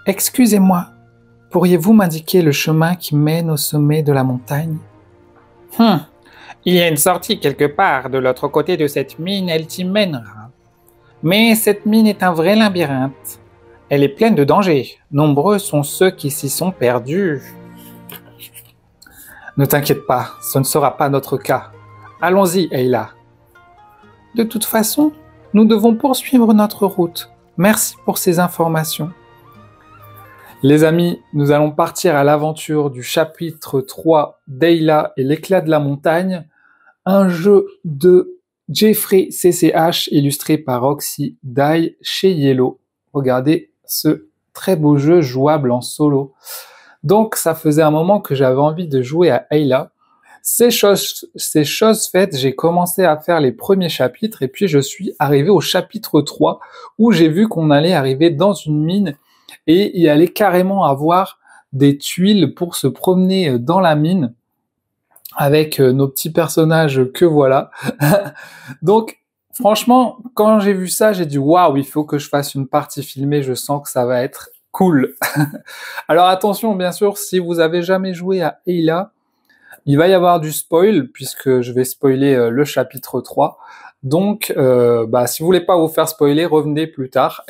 Excusez-moi, pourriez-vous m'indiquer le chemin qui mène au sommet de la montagne? Hum, il y a une sortie quelque part de l'autre côté de cette mine, elle t'y mènera. Mais cette mine est un vrai labyrinthe. Elle est pleine de dangers. Nombreux sont ceux qui s'y sont perdus. Ne t'inquiète pas, ce ne sera pas notre cas. Allons-y, Ayla. De toute façon, nous devons poursuivre notre route. Merci pour ces informations. Les amis, nous allons partir à l'aventure du chapitre 3 d'Ayla et l'éclat de la montagne, un jeu de Jeffrey CCH illustré par Roxy Dye chez Yellow. Regardez ce très beau jeu jouable en solo. Donc ça faisait un moment que j'avais envie de jouer à Ayla. Ces choses faites, j'ai commencé à faire les premiers chapitres et puis je suis arrivé au chapitre 3 où j'ai vu qu'on allait arriver dans une mine et il allait carrément avoir des tuiles pour se promener dans la mine avec nos petits personnages que voilà. Donc franchement, quand j'ai vu ça, j'ai dit waouh, il faut que je fasse une partie filmée, je sens que ça va être cool. Alors attention, bien sûr, si vous avez jamais joué à Ayla, il va y avoir du spoil puisque je vais spoiler le chapitre 3. Donc, si vous voulez pas vous faire spoiler, revenez plus tard.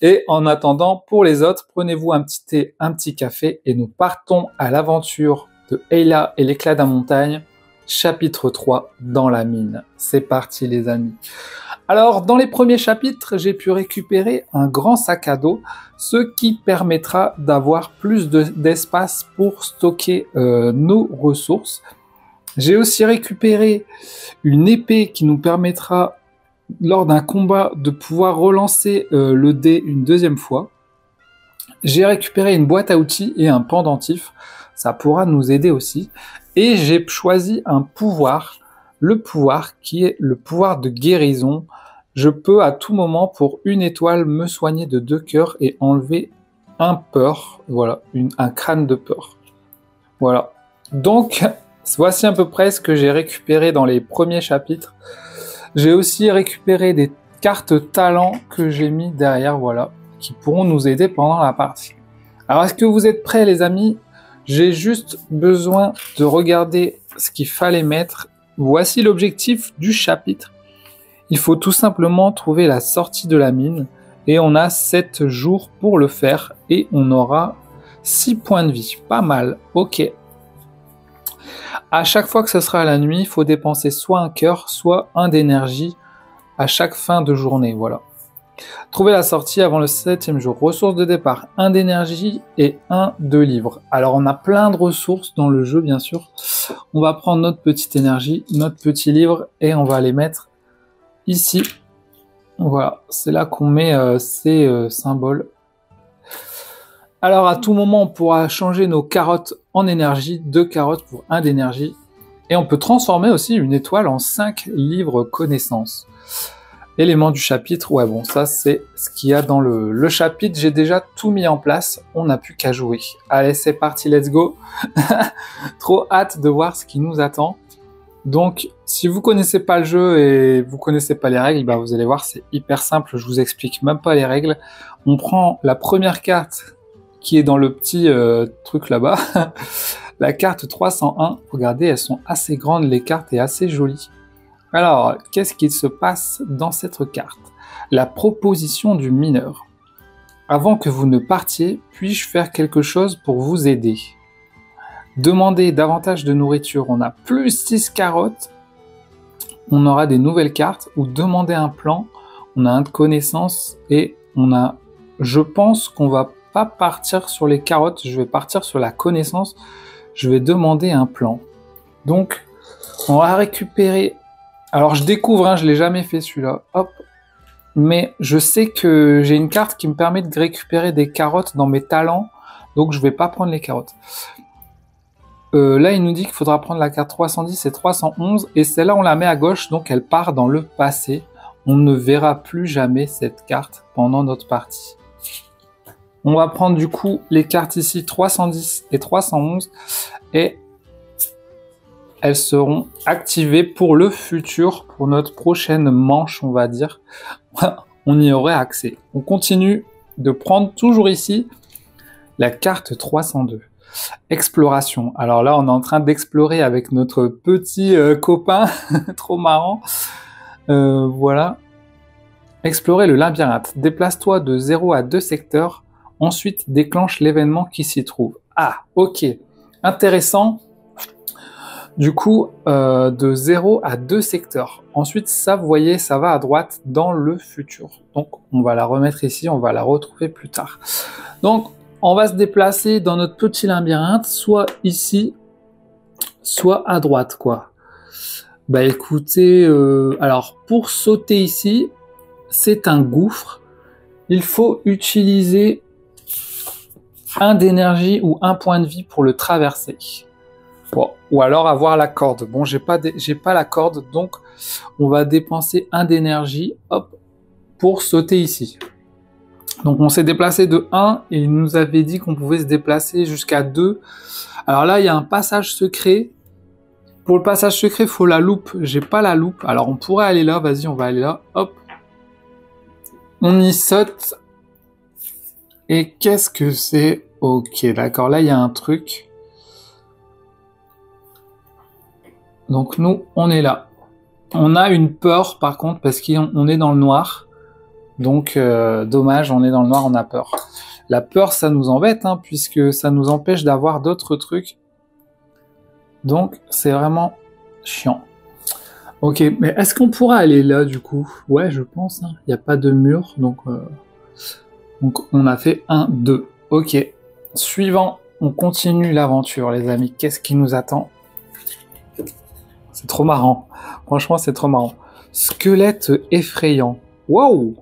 Et en attendant, pour les autres, prenez-vous un petit thé, un petit café et nous partons à l'aventure de Ayla et l'éclat de la montagne, chapitre 3 dans la mine. C'est parti les amis. Alors, dans les premiers chapitres, j'ai pu récupérer un grand sac à dos, ce qui permettra d'avoir plus d'espace pour stocker nos ressources. J'ai aussi récupéré une épée qui nous permettra, lors d'un combat, de pouvoir relancer le dé une deuxième fois. J'ai récupéré une boîte à outils et un pendentif, ça pourra nous aider aussi. Et j'ai choisi un pouvoir, le pouvoir qui est le pouvoir de guérison. Je peux à tout moment, pour une étoile, me soigner de 2 cœurs et enlever un peur. Voilà, un crâne de peur. Voilà. Donc, voici à peu près ce que j'ai récupéré dans les premiers chapitres. J'ai aussi récupéré des cartes talents que j'ai mis derrière, voilà, qui pourront nous aider pendant la partie. Alors, est-ce que vous êtes prêts, les amis? J'ai juste besoin de regarder ce qu'il fallait mettre. Voici l'objectif du chapitre. Il faut tout simplement trouver la sortie de la mine et on a 7 jours pour le faire et on aura 6 points de vie. Pas mal, ok. À chaque fois que ce sera la nuit, il faut dépenser soit un cœur, soit un d'énergie à chaque fin de journée, voilà. Trouver la sortie avant le 7e jour. Ressources de départ, 1 d'énergie et 1 de livres. Alors on a plein de ressources dans le jeu bien sûr. On va prendre notre petite énergie, notre petit livre et on va les mettre ici. Voilà, c'est là qu'on met ces symboles. Alors à tout moment on pourra changer nos carottes en énergie, 2 carottes pour 1 d'énergie. Et on peut transformer aussi une étoile en 5 livres connaissances. Éléments du chapitre, ouais bon ça c'est ce qu'il y a dans le chapitre, j'ai déjà tout mis en place, on n'a plus qu'à jouer. Allez c'est parti, let's go. Trop hâte de voir ce qui nous attend. Donc si vous connaissez pas le jeu et vous connaissez pas les règles, vous allez voir c'est hyper simple, je vous explique même pas les règles. On prend la première carte qui est dans le petit truc là-bas, la carte 301, regardez elles sont assez grandes les cartes et assez jolies. Alors, qu'est-ce qu'il se passe dans cette carte? La proposition du mineur. Avant que vous ne partiez, puis-je faire quelque chose pour vous aider? Demandez davantage de nourriture. On a plus 6 carottes. On aura des nouvelles cartes. Ou demander un plan. On a un de connaissances. Et on a... Je pense qu'on va pas partir sur les carottes. Je vais partir sur la connaissance. Je vais demander un plan. Donc, on va récupérer... Alors je découvre, je l'ai jamais fait celui-là, hop. Mais je sais que j'ai une carte qui me permet de récupérer des carottes dans mes talents, donc je vais pas prendre les carottes. Là il nous dit qu'il faudra prendre la carte 310 et 311, et celle-là on la met à gauche, donc elle part dans le passé. On ne verra plus jamais cette carte pendant notre partie. On va prendre du coup les cartes ici 310 et 311, et elles seront activées pour le futur, pour notre prochaine manche, on va dire. On y aurait accès. On continue de prendre toujours ici la carte 302. Exploration. Alors là, on est en train d'explorer avec notre petit copain, trop marrant. Voilà. Explorer le labyrinthe. Déplace-toi de 0 à 2 secteurs. Ensuite, déclenche l'événement qui s'y trouve. Ah, ok. Intéressant. Du coup, de 0 à 2 secteurs. Ensuite, ça, vous voyez, ça va à droite dans le futur. Donc, on va la remettre ici, on va la retrouver plus tard. Donc, on va se déplacer dans notre petit labyrinthe, soit ici, soit à droite, quoi. Bah écoutez, alors, pour sauter ici, c'est un gouffre. Il faut utiliser 1 d'énergie ou 1 point de vie pour le traverser. Bon, ou alors avoir la corde. Bon, j'ai pas la corde, donc on va dépenser 1 d'énergie, hop, pour sauter ici. Donc on s'est déplacé de 1 et il nous avait dit qu'on pouvait se déplacer jusqu'à 2. Alors là, il y a un passage secret. Pour le passage secret, il faut la loupe. J'ai pas la loupe. Alors on pourrait aller là, vas-y, on va aller là, hop. On y saute. Et qu'est-ce que c'est? Ok, d'accord, là il y a un truc. Donc nous, on est là. On a une peur par contre parce qu'on est dans le noir. Donc dommage, on est dans le noir, on a peur. La peur, ça nous embête hein, puisque ça nous empêche d'avoir d'autres trucs. Donc c'est vraiment chiant. Ok, mais est-ce qu'on pourra aller là du coup? Ouais, je pense. Hein. Il n'y a pas de mur, donc on a fait 1, 2. Ok. Suivant, on continue l'aventure les amis. Qu'est-ce qui nous attend? C'est trop marrant. Franchement, c'est trop marrant. Squelette effrayant. Waouh!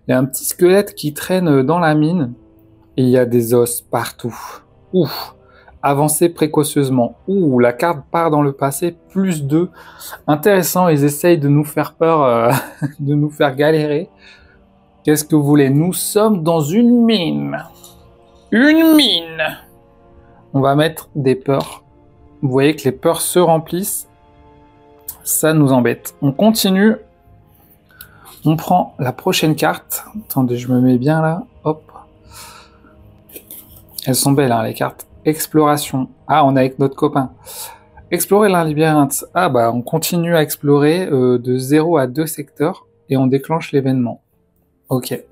Il y a un petit squelette qui traîne dans la mine. Et il y a des os partout. Ouf! Avancez précautionneusement. Ouh, la carte part dans le passé. Plus 2. Intéressant, ils essayent de nous faire peur, de nous faire galérer. Qu'est-ce que vous voulez? Nous sommes dans une mine. Une mine! On va mettre des peurs. Vous voyez que les peurs se remplissent. Ça nous embête. On continue. On prend la prochaine carte. Attendez, je me mets bien là. Hop. Elles sont belles, hein, les cartes. Exploration. Ah, on est avec notre copain. Explorer le labyrinthe. Ah, bah, on continue à explorer de 0 à 2 secteurs et on déclenche l'événement. Ok.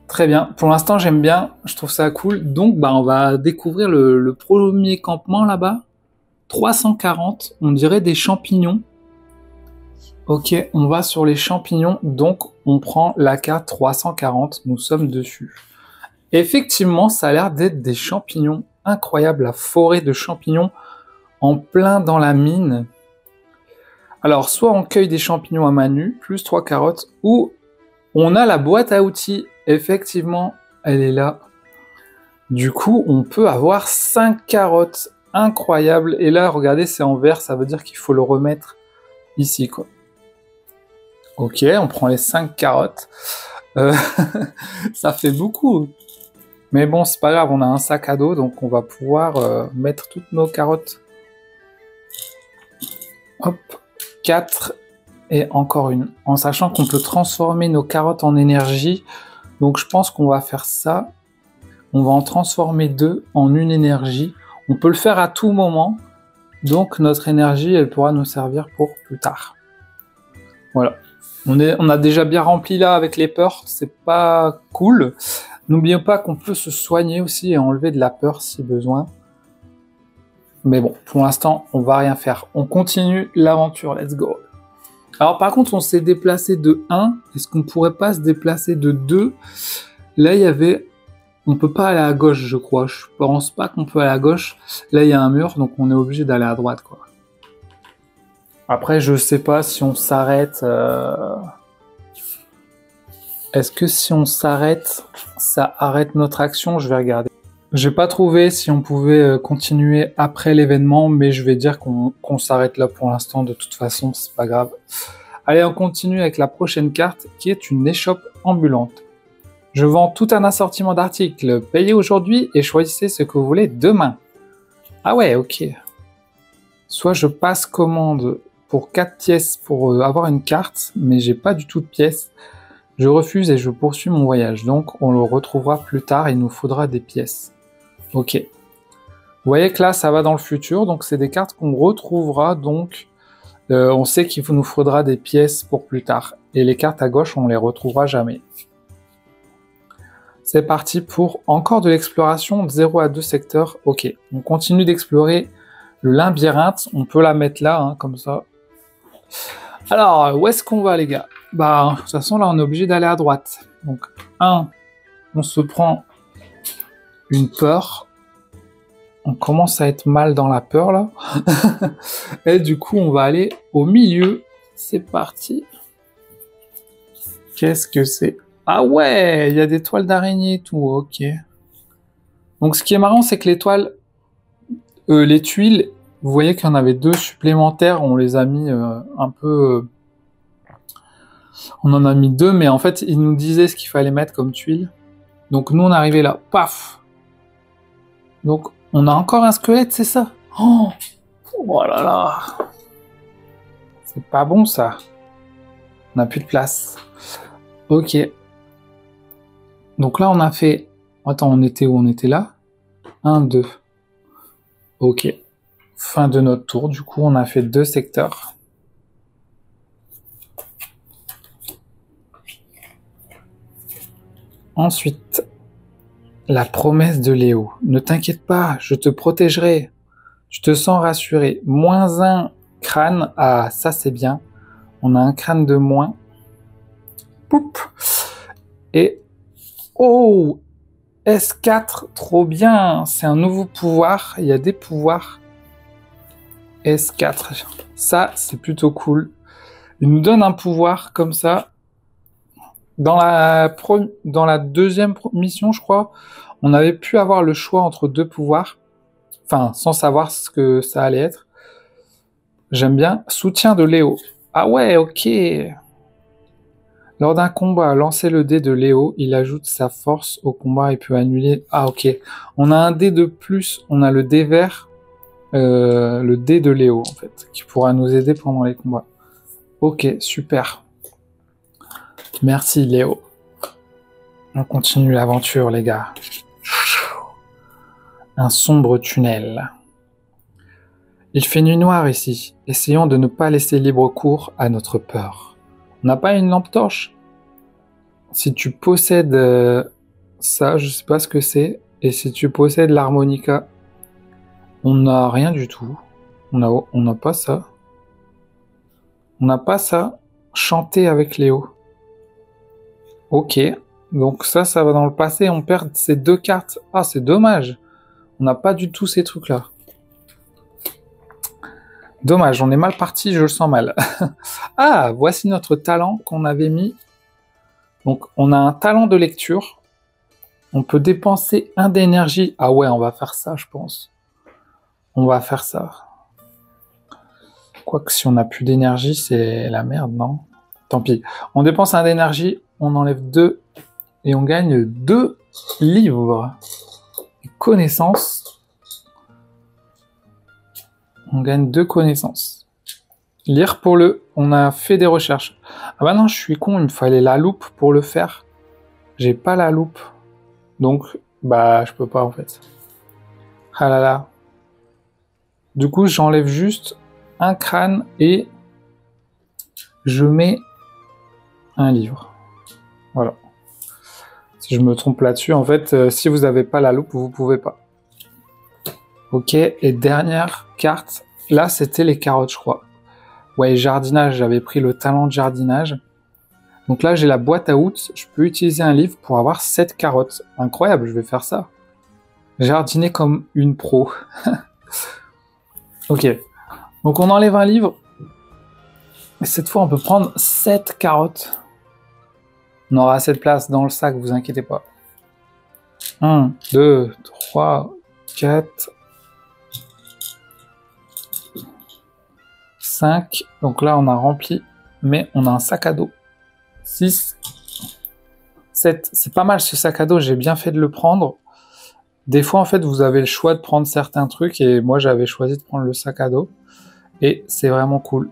Très bien. Pour l'instant, j'aime bien. Je trouve ça cool. Donc, bah, on va découvrir le premier campement là-bas. 340, on dirait des champignons. Ok, on va sur les champignons, donc on prend la carte 340, nous sommes dessus. Effectivement, ça a l'air d'être des champignons. Incroyable, la forêt de champignons en plein dans la mine. Alors, soit on cueille des champignons à main nue, plus 3 carottes, ou on a la boîte à outils. Effectivement, elle est là. Du coup, on peut avoir 5 carottes. Incroyable. Et là, regardez, c'est en vert, ça veut dire qu'il faut le remettre ici, quoi. Ok, on prend les 5 carottes. Ça fait beaucoup. Mais bon, c'est pas grave, on a un sac à dos, donc on va pouvoir mettre toutes nos carottes. Hop, 4 et encore une. En sachant qu'on peut transformer nos carottes en énergie. Donc je pense qu'on va faire ça. On va en transformer 2 en une énergie. On peut le faire à tout moment, donc notre énergie, elle pourra nous servir pour plus tard. Voilà. On a déjà bien rempli là avec les peurs, c'est pas cool. N'oublions pas qu'on peut se soigner aussi et enlever de la peur si besoin. Mais bon, pour l'instant, on va rien faire. On continue l'aventure, let's go. Alors par contre, on s'est déplacé de 1. Est-ce qu'on pourrait pas se déplacer de 2? Là, il y avait... On peut pas aller à gauche, je crois. Je pense pas qu'on peut aller à gauche. Là, il y a un mur, donc on est obligé d'aller à droite, quoi. Après, je sais pas si on s'arrête... Est-ce que si on s'arrête, ça arrête notre action? Je vais regarder. J'ai pas trouvé si on pouvait continuer après l'événement, mais je vais dire qu'on s'arrête là pour l'instant. De toute façon, c'est pas grave. Allez, on continue avec la prochaine carte, qui est une échoppe ambulante. Je vends tout un assortiment d'articles. Payez aujourd'hui et choisissez ce que vous voulez demain. Ah ouais, ok. Soit je passe commande pour 4 pièces pour avoir une carte, mais j'ai pas du tout de pièces. Je refuse et je poursuis mon voyage. Donc, on le retrouvera plus tard. Il nous faudra des pièces. Ok. Vous voyez que là, ça va dans le futur. Donc, c'est des cartes qu'on retrouvera. Donc, on sait qu'il nous faudra des pièces pour plus tard. Et les cartes à gauche, on les retrouvera jamais. C'est parti pour encore de l'exploration de 0 à 2 secteurs. Ok, on continue d'explorer le labyrinthe. On peut la mettre là, hein, comme ça. Alors, où est-ce qu'on va, les gars? Bah, de toute façon, là, on est obligé d'aller à droite. Donc, on se prend une peur. On commence à être mal dans la peur, là. Et du coup, on va aller au milieu. C'est parti. Qu'est-ce que c'est? Ah ouais, il y a des toiles d'araignée et tout, ok. Donc ce qui est marrant, c'est que les tuiles, vous voyez qu'il y en avait 2 supplémentaires, on les a mis un peu... on en a mis 2, mais en fait, ils nous disaient ce qu'il fallait mettre comme tuiles. Donc nous, on est arrivé là, paf. Donc, on a encore un squelette, c'est ça? Oh là là. C'est pas bon, ça. On n'a plus de place. Ok. Donc là, on a fait... Attends, on était où? On était là? 1, 2. Ok. Fin de notre tour. Du coup, on a fait 2 secteurs. Ensuite, la promesse de Léo. Ne t'inquiète pas, je te protégerai. Tu te sens rassuré. -1 crâne. Ah, ça, c'est bien. On a un crâne de moins. Poup. Et... Oh, S4, trop bien. C'est un nouveau pouvoir. Il y a des pouvoirs. S4. Ça, c'est plutôt cool. Il nous donne un pouvoir comme ça. Dans la deuxième mission, je crois, on avait pu avoir le choix entre 2 pouvoirs. Enfin, sans savoir ce que ça allait être. J'aime bien. Soutien de Léo. Ah ouais, ok. Lors d'un combat, lancez le dé de Léo, il ajoute sa force au combat et peut annuler... Ah ok, on a un dé de plus, on a le dé vert, le dé de Léo en fait, qui pourra nous aider pendant les combats. Ok, super. Merci Léo. On continue l'aventure les gars. Un sombre tunnel. Il fait nuit noire ici, essayons de ne pas laisser libre cours à notre peur. On n'a pas une lampe torche? Si tu possèdes ça, je sais pas ce que c'est. Et si tu possèdes l'harmonica, on n'a rien du tout. On n'a pas ça. On n'a pas ça. Chanter avec Léo. Ok. Donc ça va dans le passé. On perd ces 2 cartes. Ah, c'est dommage. On n'a pas du tout ces trucs-là. Dommage, on est mal parti, je le sens mal. Ah, voici notre talent qu'on avait mis. Donc, on a un talent de lecture. On peut dépenser 1 d'énergie. Ah ouais, on va faire ça, je pense. On va faire ça. Quoique, si on n'a plus d'énergie, c'est la merde, non? Tant pis. On dépense 1 d'énergie, on enlève 2 et on gagne 2 livres. Et connaissances. On gagne 2 connaissances. Lire pour on a fait des recherches. Ah bah non, je suis con, il me fallait la loupe pour le faire. J'ai pas la loupe. Donc, bah, je peux pas en fait. Ah là là. Du coup, j'enlève juste un crâne et je mets un livre. Voilà. Si je me trompe là-dessus, en fait, si vous n'avez pas la loupe, vous pouvez pas. Ok, et dernière carte. Là, c'était les carottes, je crois. Ouais, jardinage, j'avais pris le talent de jardinage. Donc là, j'ai la boîte à outils. Je peux utiliser un livre pour avoir 7 carottes. Incroyable, je vais faire ça. Jardiner comme une pro. Ok. Donc on enlève un livre. Et cette fois, on peut prendre 7 carottes. On aura assez de place dans le sac, vous inquiétez pas. 1, 2, 3, 4... 5, donc là on a rempli, mais on a un sac à dos. 6, 7, c'est pas mal ce sac à dos, j'ai bien fait de le prendre. Des fois en fait vous avez le choix de prendre certains trucs et moi j'avais choisi de prendre le sac à dos et c'est vraiment cool.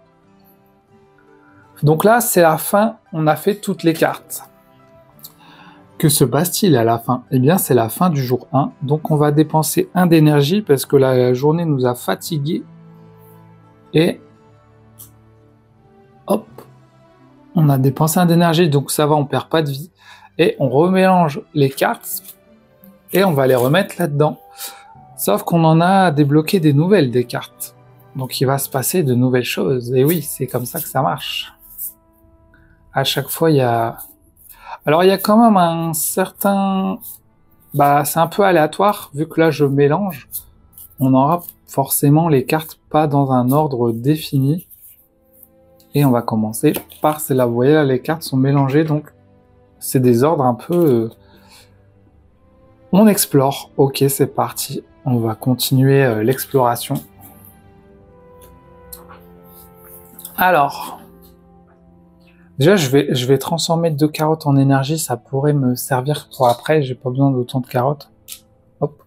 Donc là c'est la fin, on a fait toutes les cartes. Que se passe-t-il à la fin? Eh bien, c'est la fin du jour 1. Donc, on va dépenser 1 d'énergie parce que la journée nous a fatigués. Et hop, on a dépensé 1 d'énergie. Donc, ça va, on perd pas de vie. Et on remélange les cartes et on va les remettre là-dedans. Sauf qu'on en a débloqué des nouvelles, des cartes. Donc, il va se passer de nouvelles choses. Et oui, c'est comme ça que ça marche. À chaque fois, il y a... Alors, il y a quand même un certain... Bah, c'est un peu aléatoire, vu que là, je mélange. On aura forcément les cartes pas dans un ordre défini. Et on va commencer par celle-là. Vous voyez, là, les cartes sont mélangées, donc c'est des ordres un peu... On explore. Ok, c'est parti. On va continuer l'exploration. Alors... Déjà, je vais transformer 2 carottes en énergie, ça pourrait me servir pour après, j'ai pas besoin d'autant de carottes. Hop.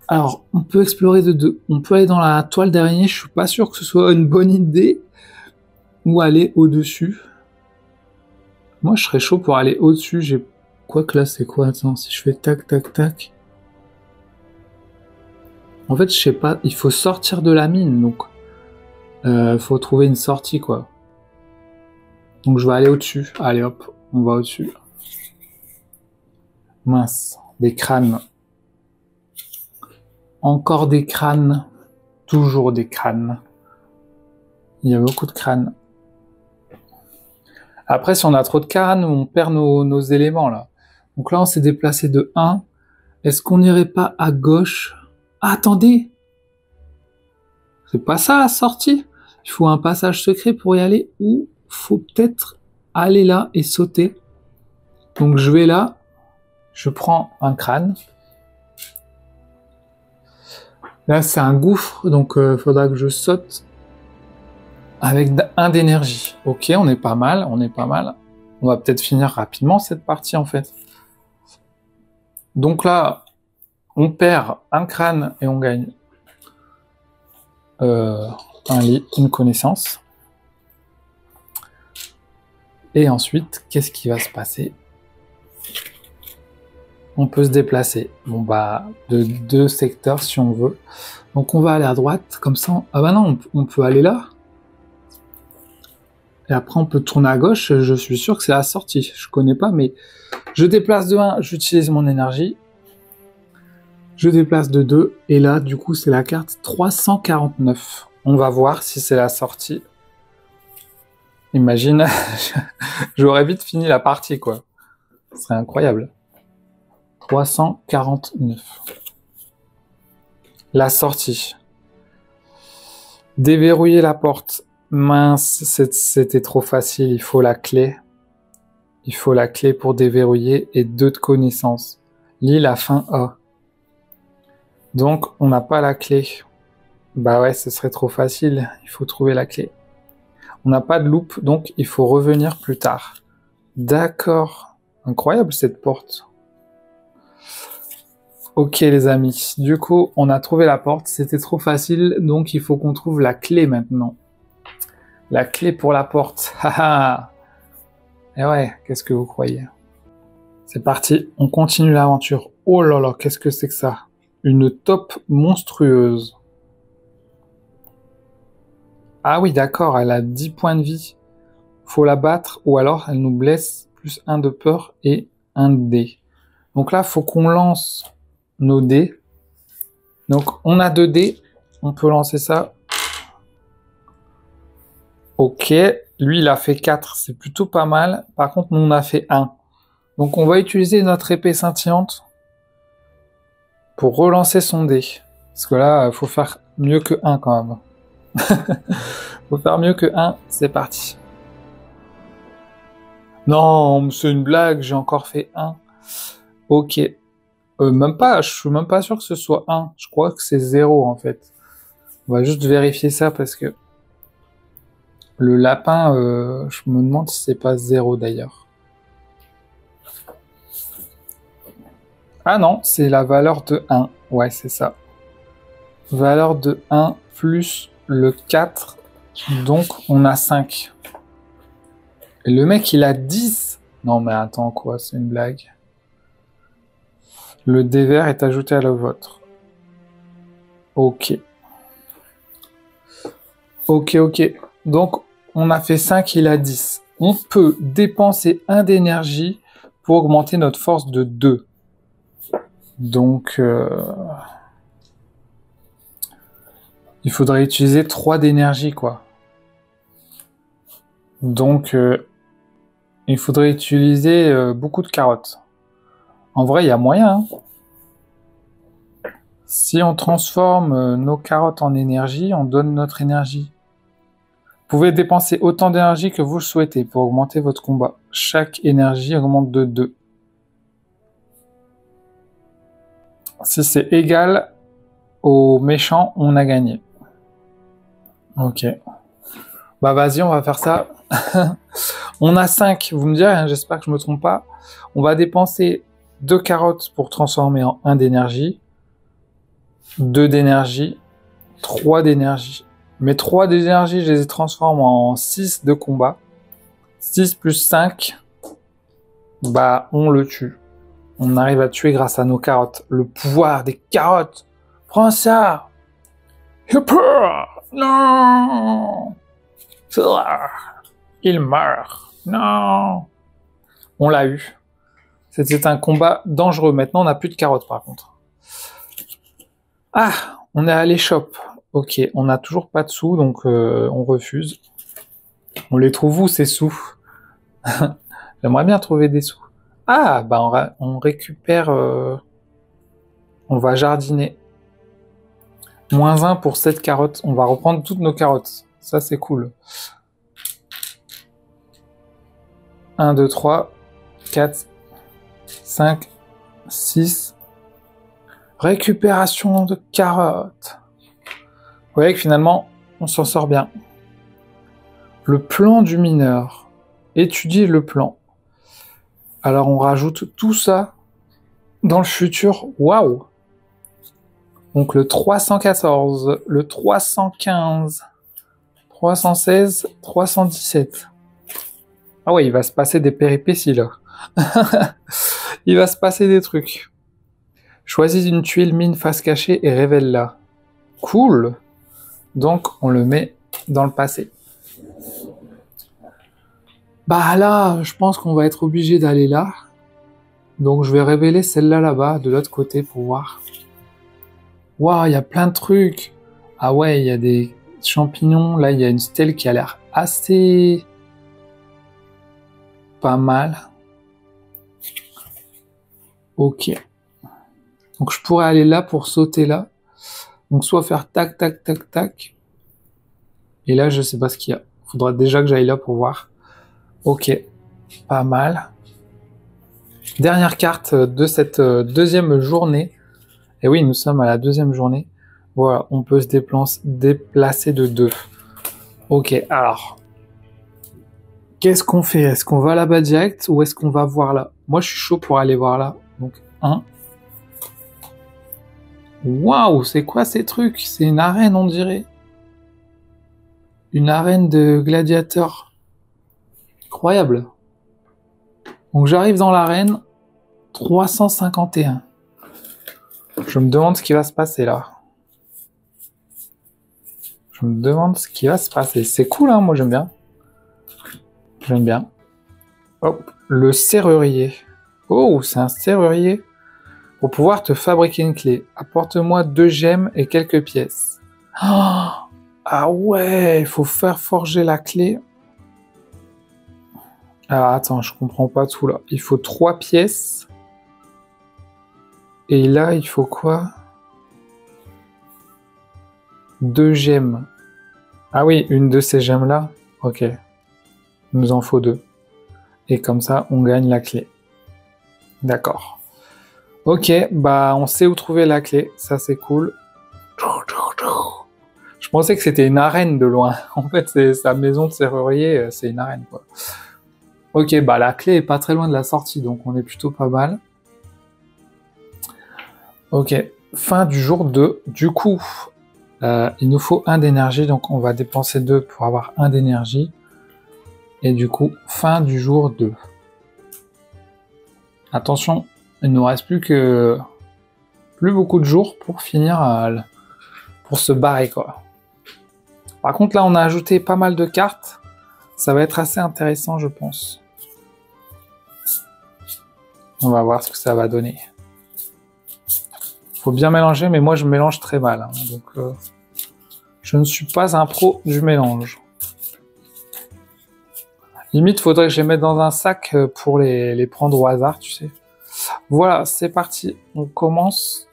Alors, on peut explorer de 2. On peut aller dans la toile d'araignée, je suis pas sûr que ce soit une bonne idée. Ou aller au-dessus. Moi, je serais chaud pour aller au-dessus, Quoi que là, c'est quoi? Attends, si je fais tac, tac, tac... En fait, je sais pas, il faut sortir de la mine, donc... faut trouver une sortie, quoi. Donc je vais aller au-dessus. Allez hop, on va au-dessus. Mince, des crânes. Encore des crânes. Toujours des crânes. Il y a beaucoup de crânes. Après, si on a trop de crânes, on perd nos éléments là. Donc là, on s'est déplacé de 1. Est-ce qu'on n'irait pas à gauche? Ah, attendez! C'est pas ça la sortie? Il faut un passage secret pour y aller ou... faut peut-être aller là et sauter. Donc je vais là, je prends un crâne. Là c'est un gouffre, donc faudra que je saute avec 1 d'énergie. Ok, on est pas mal, on est pas mal. On va peut-être finir rapidement cette partie en fait. Donc là, on perd un crâne et on gagne une connaissance. Et ensuite, qu'est-ce qui va se passer? On peut se déplacer. Bon bah, de 2 secteurs si on veut. Donc on va aller à droite, comme ça... Ah bah non, on peut aller là. Et après on peut tourner à gauche, je suis sûr que c'est la sortie. Je connais pas, mais... Je déplace de 1, j'utilise mon énergie. Je déplace de 2, et là, du coup, c'est la carte 349. On va voir si c'est la sortie. Imagine, j'aurais vite fini la partie, quoi. Ce serait incroyable. 349. La sortie. Déverrouiller la porte. Mince, c'était trop facile. Il faut la clé. Il faut la clé pour déverrouiller et 2 de connaissances. Lis la fin A. Donc, on n'a pas la clé. Bah ouais, ce serait trop facile. Il faut trouver la clé. On n'a pas de loupe, donc il faut revenir plus tard. D'accord. Incroyable cette porte. Ok les amis, du coup on a trouvé la porte, c'était trop facile, donc il faut qu'on trouve la clé maintenant. La clé pour la porte, haha. Et ouais, qu'est-ce que vous croyez? C'est parti, on continue l'aventure. Oh là là, qu'est-ce que c'est que ça? Une taupe monstrueuse. Ah oui, d'accord, elle a 10 points de vie. Faut la battre, ou alors elle nous blesse, plus 1 de peur et 1 de dé. Donc là, faut qu'on lance nos dés. Donc on a 2 dés, on peut lancer ça. Ok, lui il a fait 4, c'est plutôt pas mal. Par contre, nous on a fait 1. Donc on va utiliser notre épée scintillante pour relancer son dé. Parce que là, il faut faire mieux que 1 quand même. Faut faire mieux que 1, c'est parti. Non, c'est une blague, j'ai encore fait 1. Ok. Même pas, je suis même pas sûr que ce soit 1. Je crois que c'est 0 en fait. On va juste vérifier ça parce que le lapin, je me demande si c'est pas 0 d'ailleurs. Ah non, c'est la valeur de 1. Ouais, c'est ça. Valeur de 1 plus le 4. Donc, on a 5. Et le mec, il a 10. Non, mais attends, quoi, c'est une blague. Le dé vert est ajouté à la vôtre. Ok. Ok. Donc, on a fait 5, il a 10. On peut dépenser 1 d'énergie pour augmenter notre force de 2. Donc, il faudrait utiliser 3 d'énergie, quoi. Donc, il faudrait utiliser beaucoup de carottes. En vrai, il y a moyen, hein. Si on transforme nos carottes en énergie, on donne notre énergie. Vous pouvez dépenser autant d'énergie que vous le souhaitez pour augmenter votre combat. Chaque énergie augmente de 2. Si c'est égal au méchant, on a gagné. Ok. Bah vas-y, on va faire ça. On a 5, vous me direz, hein, j'espère que je me trompe pas. On va dépenser 2 carottes pour transformer en 1 d'énergie, 2 d'énergie, 3 d'énergie. Mes 3 d'énergie, je les transforme en 6 de combat. 6 plus 5, bah on le tue. On arrive à tuer grâce à nos carottes. Le pouvoir des carottes. Prends ça. Non. Il meurt. Non. On l'a eu. C'était un combat dangereux. Maintenant, on n'a plus de carottes par contre. Ah, on est à l'échoppe. Ok, on n'a toujours pas de sous, donc on refuse. On les trouve où ces sous? J'aimerais bien trouver des sous. Ah, bah on récupère... on va jardiner. -1 pour 7 carottes. On va reprendre toutes nos carottes. Ça, c'est cool. 1, 2, 3, 4, 5, 6. Récupération de carottes. Vous voyez que finalement, on s'en sort bien. Le plan du mineur. Étudier le plan. Alors, on rajoute tout ça dans le futur. Waouh! Donc, le 314, le 315, 316, 317. Ah ouais, il va se passer des péripéties, là. Il va se passer des trucs. Choisis une tuile mine face cachée et révèle-la. Cool! Donc, on le met dans le passé. Bah là, je pense qu'on va être obligé d'aller là. Donc, je vais révéler celle-là là-bas, de l'autre côté, pour voir. Waouh, il y a plein de trucs. Ah ouais, il y a des champignons. Là, il y a une stèle qui a l'air assez... pas mal. Ok. Donc, je pourrais aller là pour sauter là. Donc, soit faire tac, tac, tac, tac. Et là, je sais pas ce qu'il y a. Faudra déjà que j'aille là pour voir. Ok. Pas mal. Dernière carte de cette deuxième journée. Et oui, nous sommes à la deuxième journée. Voilà, on peut se déplacer de 2. Ok, alors. Qu'est-ce qu'on fait? Est-ce qu'on va là-bas direct ou est-ce qu'on va voir là? Moi, je suis chaud pour aller voir là. Donc, 1. Waouh, c'est quoi ces trucs? C'est une arène, on dirait. Une arène de gladiateurs. Incroyable. Donc, j'arrive dans l'arène. 351. Je me demande ce qui va se passer là. Je me demande ce qui va se passer. C'est cool, hein, moi j'aime bien. J'aime bien. Hop, le serrurier. Oh, c'est un serrurier. Pour pouvoir te fabriquer une clé, apporte-moi 2 gemmes et quelques pièces. Oh, ah ouais, il faut faire forger la clé. Ah, attends, je comprends pas tout là. Il faut 3 pièces. Et là, il faut quoi? 2 gemmes. Ah oui, une de ces gemmes-là. Ok. Il nous en faut 2. Et comme ça, on gagne la clé. D'accord. Ok, bah on sait où trouver la clé. Ça, c'est cool. Je pensais que c'était une arène de loin. En fait, c'est sa maison de serrurier, c'est une arène, quoi. Ok, bah la clé est pas très loin de la sortie, donc on est plutôt pas mal. Ok, fin du jour 2. Du coup, il nous faut 1 d'énergie, donc on va dépenser 2 pour avoir 1 d'énergie. Et du coup, fin du jour 2. Attention, il ne nous reste plus que plus beaucoup de jours pour finir, pour se barrer, quoi. Par contre, là, on a ajouté pas mal de cartes. Ça va être assez intéressant, je pense. On va voir ce que ça va donner. Faut bien mélanger, mais moi, je mélange très mal. Hein, donc, je ne suis pas un pro du mélange. Limite, faudrait que je les mette dans un sac pour les prendre au hasard, tu sais. Voilà, c'est parti. On commence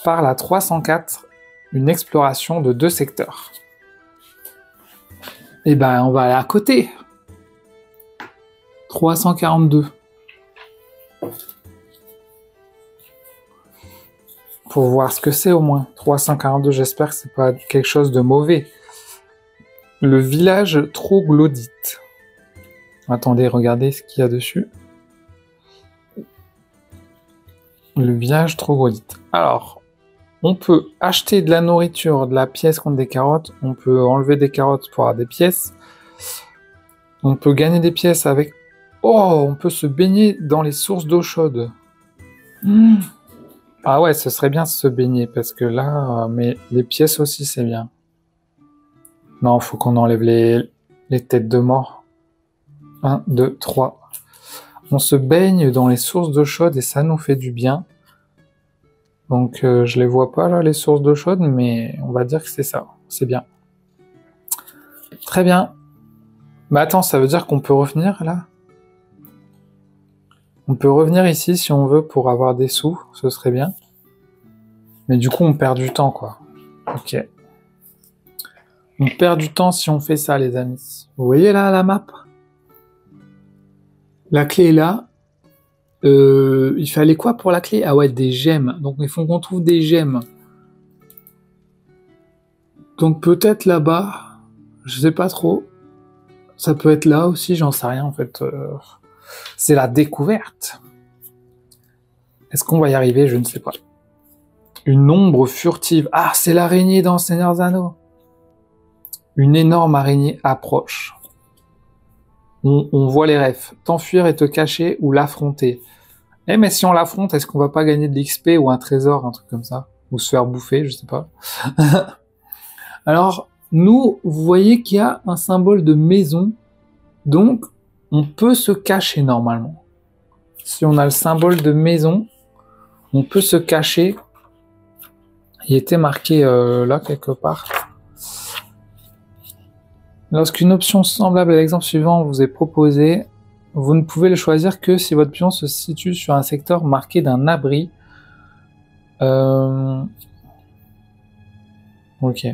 par la 304, une exploration de 2 secteurs. Et ben, on va aller à côté. 342. Pour voir ce que c'est au moins. 342, j'espère que c'est pas quelque chose de mauvais. Le village troglodyte. Attendez, regardez ce qu'il y a dessus. Le village troglodyte. Alors, on peut acheter de la nourriture, de la pièce contre des carottes. On peut enlever des carottes pour avoir des pièces. On peut gagner des pièces avec... Oh, on peut se baigner dans les sources d'eau chaude. Ah ouais, ce serait bien de se baigner, parce que là... mais les pièces aussi, c'est bien. Non, faut qu'on enlève les têtes de mort. 1, 2, 3. On se baigne dans les sources d'eau chaude et ça nous fait du bien. Donc, je les vois pas là, les sources d'eau chaude, mais on va dire que c'est ça. C'est bien. Très bien. Mais attends, ça veut dire qu'on peut revenir là? On peut revenir ici si on veut pour avoir des sous, ce serait bien. Mais du coup, on perd du temps, quoi. Ok. On perd du temps si on fait ça, les amis. Vous voyez là la map? La clé est là. Il fallait quoi pour la clé? Ah ouais, des gemmes. Donc il faut qu'on trouve des gemmes. Donc peut-être là-bas. Je sais pas trop. Ça peut être là aussi, j'en sais rien en fait. C'est la découverte. Est-ce qu'on va y arriver? Je ne sais pas. Une ombre furtive. Ah, c'est l'araignée dans Seigneur des Anneaux. Une énorme araignée approche. On voit les refs. T'enfuir et te cacher ou l'affronter. Eh, mais si on l'affronte, est-ce qu'on va pas gagner de l'XP ou un trésor, un truc comme ça? Ou se faire bouffer, je sais pas. Alors, nous, vous voyez qu'il y a un symbole de maison. Donc, on peut se cacher normalement. Si on a le symbole de maison, on peut se cacher. Il était marqué là, quelque part. Lorsqu'une option semblable à l'exemple suivant vous est proposée, vous ne pouvez le choisir que si votre pion se situe sur un secteur marqué d'un abri. Ok.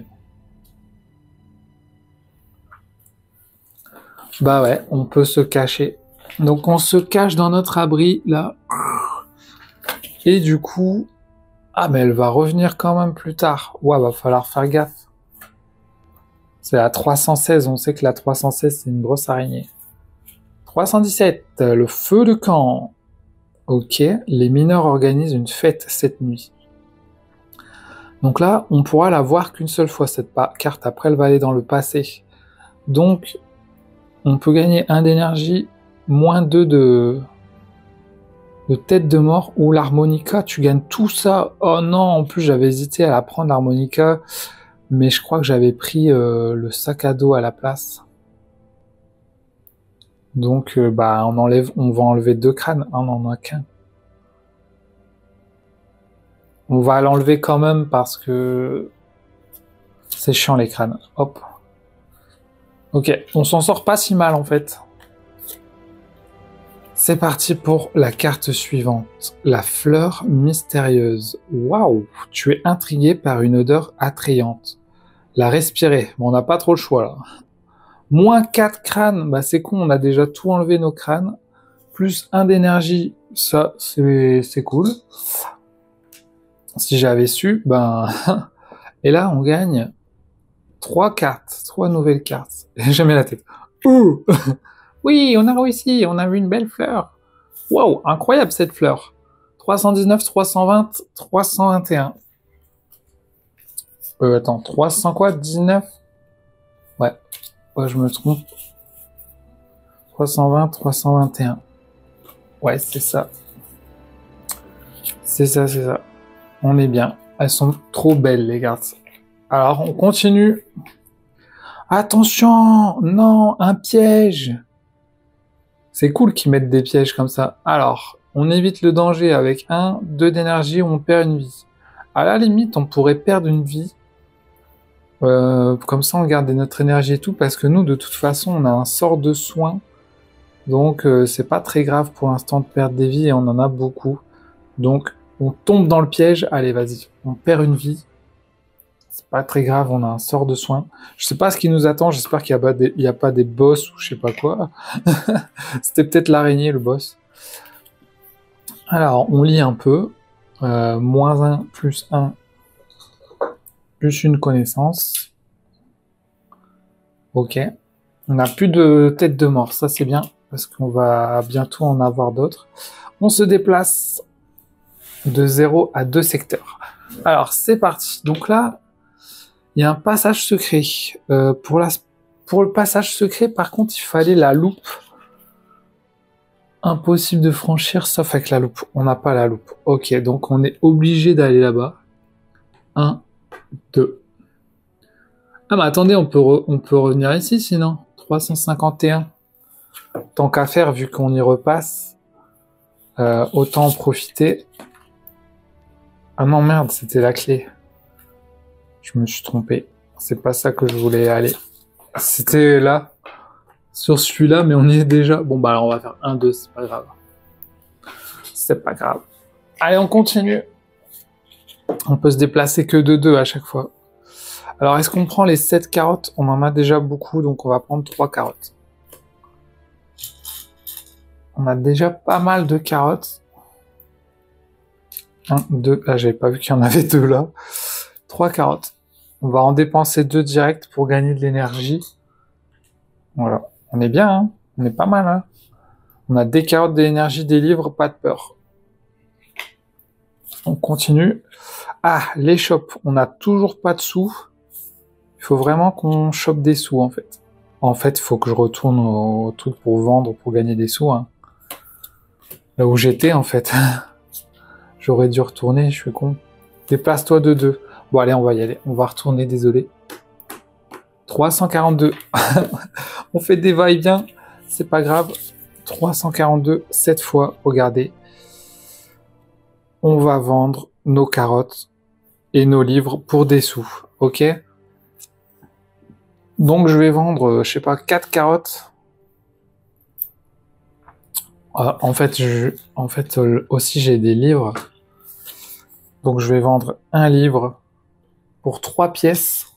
Bah ouais, on peut se cacher. Donc on se cache dans notre abri, là. Et du coup... Ah, mais elle va revenir quand même plus tard. Ouais, va falloir faire gaffe. C'est la 316, on sait que la 316, c'est une grosse araignée. 317, le feu de camp. Ok, les mineurs organisent une fête cette nuit. Donc là, on pourra la voir qu'une seule fois, cette carte. Après, elle va aller dans le passé. Donc, on peut gagner 1 d'énergie, moins 2 de tête de mort, ou l'harmonica, tu gagnes tout ça. Oh non, en plus, j'avais hésité à la prendre, l'harmonica, mais je crois que j'avais pris le sac à dos à la place. Donc, bah, on va enlever 2 crânes. On n'en a qu'un. On va l'enlever quand même parce que c'est chiant les crânes. Hop. Ok, on s'en sort pas si mal en fait. C'est parti pour la carte suivante. La fleur mystérieuse. Waouh, tu es intrigué par une odeur attrayante. La respirer. Bon, on n'a pas trop le choix là. Moins 4 crânes. Bah c'est con, on a déjà tout enlevé nos crânes. Plus 1 d'énergie. Ça, c'est cool. Si j'avais su, ben... Et là, on gagne 3 cartes. 3 nouvelles cartes. Jamais la tête. Ouh. Oui, on a réussi. On a vu une belle fleur. Waouh, incroyable cette fleur. 319, 320, 321. Attends, 300 quoi? 19? Ouais. Ouais, je me trompe. 320, 321. Ouais, c'est ça. C'est ça, c'est ça. On est bien. Elles sont trop belles, les cartes. Alors, on continue. Attention! Non, un piège! C'est cool qu'ils mettent des pièges comme ça. Alors, on évite le danger avec 1, 2 d'énergie où on perd une vie. À la limite, on pourrait perdre une vie. Comme ça, on garde notre énergie et tout, parce que nous, de toute façon, on a un sort de soin. Donc, c'est pas très grave pour l'instant de perdre des vies, et on en a beaucoup. Donc, on tombe dans le piège. Allez, vas-y, on perd une vie. C'est pas très grave, on a un sort de soin. Je sais pas ce qui nous attend, j'espère qu'il y a pas des boss ou je sais pas quoi. C'était peut-être l'araignée, le boss. Alors, on lit un peu. -1, +1, plus une connaissance. Ok. On n'a plus de tête de mort, ça c'est bien, parce qu'on va bientôt en avoir d'autres. On se déplace de 0 à 2 secteurs. Alors, c'est parti. Donc là, il y a un passage secret. Pour le passage secret, par contre, il fallait la loupe. Impossible de franchir sauf avec la loupe. On n'a pas la loupe. Ok, donc on est obligé d'aller là-bas. 1, 2. Ah mais attendez, on peut revenir ici sinon. 351. Tant qu'à faire, vu qu'on y repasse, autant en profiter. Ah non, merde, c'était la clé. Je me suis trompé. C'est pas ça que je voulais aller. C'était là, sur celui-là, mais on y est déjà. Bon, bah alors on va faire 1, 2, c'est pas grave. C'est pas grave. Allez, on continue. On peut se déplacer que de 2 à chaque fois. Alors, est-ce qu'on prend les 7 carottes? On en a déjà beaucoup, donc on va prendre 3 carottes. On a déjà pas mal de carottes. 1, 2, ah j'avais pas vu qu'il y en avait 2 là. 3 carottes. On va en dépenser 2 direct pour gagner de l'énergie. Voilà. On est bien, hein, on est pas mal. Hein, on a des carottes, de l'énergie, des livres, pas de peur. On continue. Ah, les shops. On n'a toujours pas de sous. Il faut vraiment qu'on chope des sous, en fait. En fait, il faut que je retourne au truc pour vendre, pour gagner des sous. Hein. Là où j'étais, en fait. J'aurais dû retourner, je suis con. Déplace-toi de 2. Bon, allez, on va y aller. On va retourner, désolé. 342. On fait des va-et-vient. C'est pas grave. 342, 7 fois. Regardez. On va vendre nos carottes et nos livres pour des sous. Ok? Donc, je vais vendre, je sais pas, 4 carottes. En fait, aussi, j'ai des livres. Donc, je vais vendre un livre pour 3 pièces.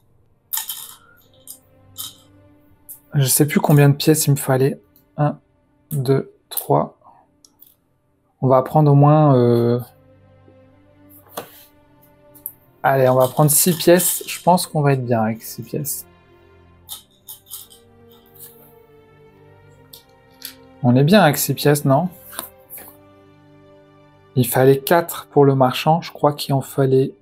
Je sais plus combien de pièces il me fallait. 1, 2, 3. On va prendre au moins... Allez, on va prendre 6 pièces. Je pense qu'on va être bien avec 6 pièces. On est bien avec 6 pièces, non? Il fallait 4 pour le marchand. Je crois qu'il en fallait...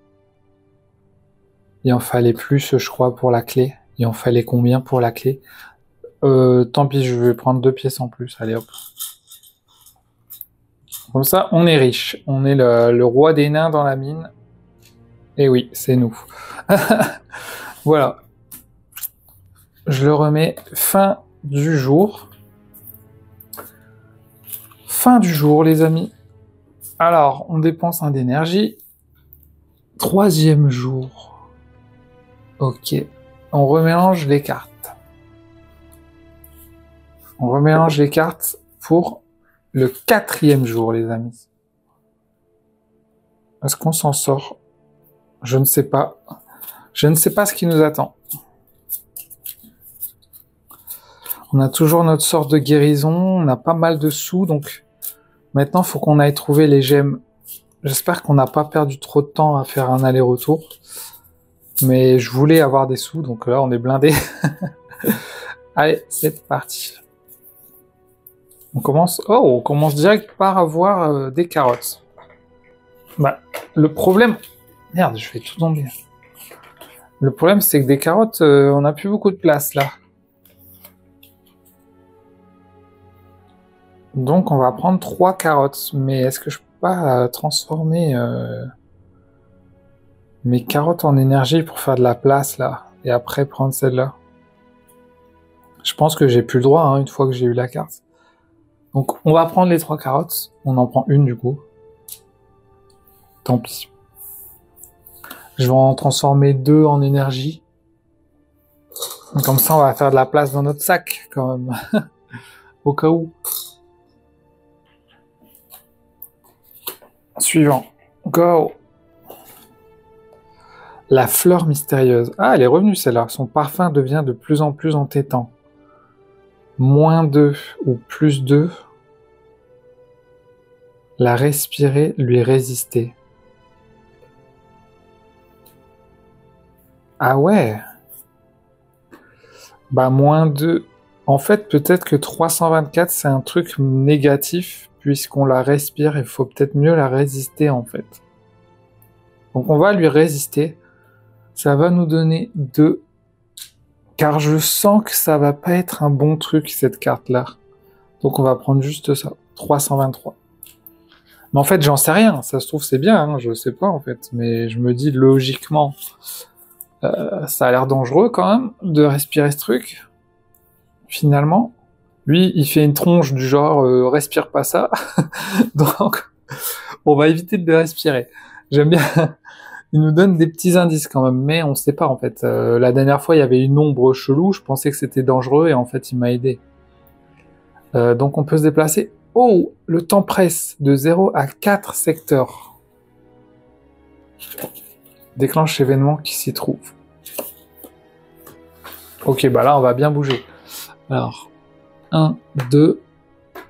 Il en fallait plus, je crois, pour la clé. Il en fallait combien pour la clé? Tant pis, je vais prendre 2 pièces en plus. Allez, hop. Comme ça, on est riche. On est le roi des nains dans la mine. Et oui, c'est nous. Voilà. Je le remets. Fin du jour. Fin du jour, les amis. Alors, on dépense 1 d'énergie. 3e jour. Ok. On remélange les cartes. On remélange les cartes pour le 4e jour, les amis. Est-ce qu'on s'en sort? Je ne sais pas. Je ne sais pas ce qui nous attend. On a toujours notre sort de guérison. On a pas mal de sous, donc maintenant, il faut qu'on aille trouver les gemmes. J'espère qu'on n'a pas perdu trop de temps à faire un aller-retour. Mais je voulais avoir des sous, donc là, on est blindé. Allez, c'est parti. On commence direct par avoir des carottes. Bah, le problème... Merde, je fais tout tomber. Le problème, c'est que des carottes, on n'a plus beaucoup de place, là. Donc, on va prendre 3 carottes. Mais est-ce que je pas transformer mes carottes en énergie pour faire de la place, là. Et après, prendre celle-là. Je pense que j'ai plus le droit, hein, une fois que j'ai eu la carte. Donc, on va prendre les 3 carottes. On en prend une, du coup. Tant pis. Je vais en transformer 2 en énergie. Comme ça, on va faire de la place dans notre sac, quand même. Au cas où. Suivant. Go. La fleur mystérieuse. Ah, elle est revenue, celle-là. Son parfum devient de plus en plus entêtant. -2 ou +2. La respirer, lui résister. Ah ouais. Bah, -2. En fait, peut-être que 324, c'est un truc négatif, puisqu'on la respire, il faut peut-être mieux la résister, en fait. Donc, on va lui résister. Ça va nous donner 2. Car je sens que ça va pas être un bon truc, cette carte-là. Donc, on va prendre juste ça. 323. Mais en fait, j'en sais rien. Ça se trouve, c'est bien, hein, je sais pas, en fait. Mais je me dis, logiquement, ça a l'air dangereux, quand même, de respirer ce truc. Finalement. Lui, il fait une tronche du genre, respire pas ça. Donc, on va éviter de le respirer. J'aime bien. Il nous donne des petits indices quand même, mais on sait pas en fait. La dernière fois, il y avait une ombre chelou, je pensais que c'était dangereux et en fait, il m'a aidé. Donc on peut se déplacer. Oh, le temps presse de 0 à 4 secteurs. Déclenche l'événement qui s'y trouve. Ok, bah là, on va bien bouger. Alors, 1, 2,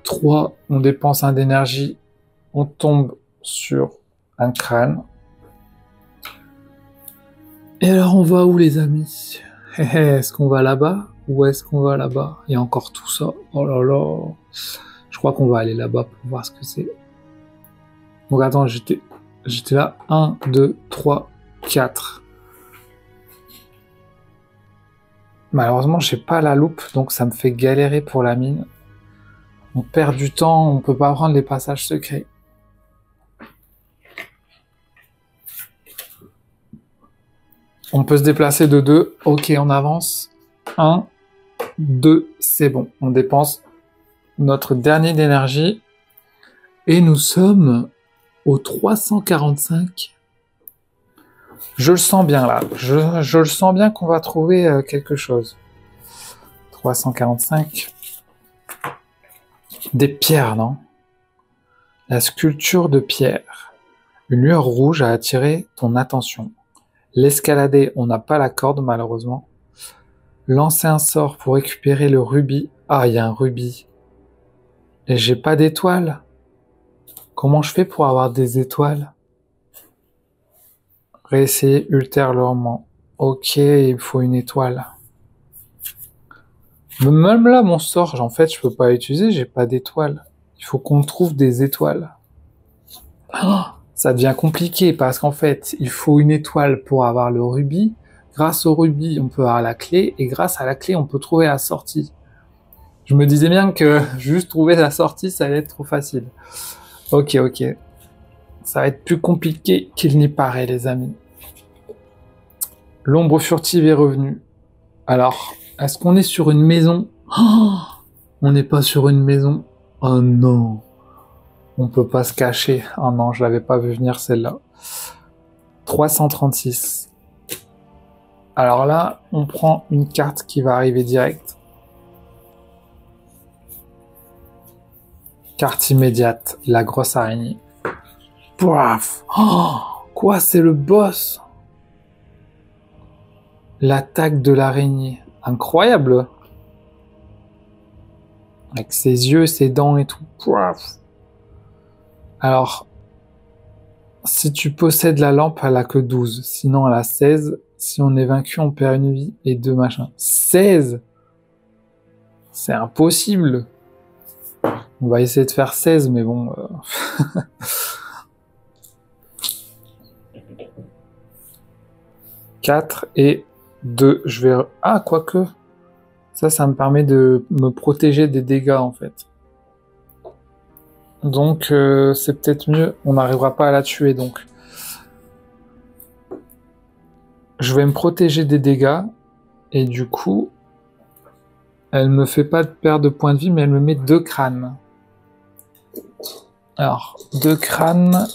3, on dépense un d'énergie, on tombe sur un crâne. Et alors, on va où, les amis? Est-ce qu'on va là-bas ou est-ce qu'on va là-bas? Il y a encore tout ça. Oh là là. Je crois qu'on va aller là-bas pour voir ce que c'est. Donc attends, j'étais là. 1, 2, 3, 4. Malheureusement, j'ai pas la loupe, donc ça me fait galérer pour la mine. On perd du temps, on peut pas prendre les passages secrets. On peut se déplacer de 2. Ok, on avance. 1, 2, c'est bon. On dépense notre dernier d'énergie. Et nous sommes au 345. Je le sens bien là. Je le sens bien qu'on va trouver quelque chose. 345. Des pierres, non? La sculpture de pierre. Une lueur rouge a attiré ton attention. L'escalader, on n'a pas la corde malheureusement. Lancer un sort pour récupérer le rubis. Ah, il y a un rubis. Et j'ai pas d'étoiles. Comment je fais pour avoir des étoiles? Réessayer ultérieurement. Ok, il me faut une étoile. Même là, mon sort, en fait, je peux pas l'utiliser, j'ai pas d'étoiles. Il faut qu'on trouve des étoiles. Oh, ça devient compliqué parce qu'en fait, il faut une étoile pour avoir le rubis. Grâce au rubis, on peut avoir la clé et grâce à la clé, on peut trouver la sortie. Je me disais bien que juste trouver la sortie, ça allait être trop facile. Ok. Ça va être plus compliqué qu'il n'y paraît, les amis. L'ombre furtive est revenue. Alors, est-ce qu'on est sur une maison? Oh, on n'est pas sur une maison. Oh non. On peut pas se cacher. Oh non, je l'avais pas vu venir celle-là. 336. Alors là, on prend une carte qui va arriver direct. Carte immédiate, la grosse araignée. Paf. Oh, quoi, c'est le boss? L'attaque de l'araignée. Incroyable. Avec ses yeux, ses dents et tout. Paf. Alors, si tu possèdes la lampe, elle a que 12. Sinon, elle a 16. Si on est vaincu, on perd une vie et 2 machins. 16. C'est impossible. On va essayer de faire 16, mais bon... 4 et 2. Je vais... Ah, quoique. Ça me permet de me protéger des dégâts, en fait. Donc c'est peut-être mieux. On n'arrivera pas à la tuer donc. Je vais me protéger des dégâts. Et du coup, elle me fait pas de perte de points de vie, mais elle me met 2 crânes. Alors, 2 crânes.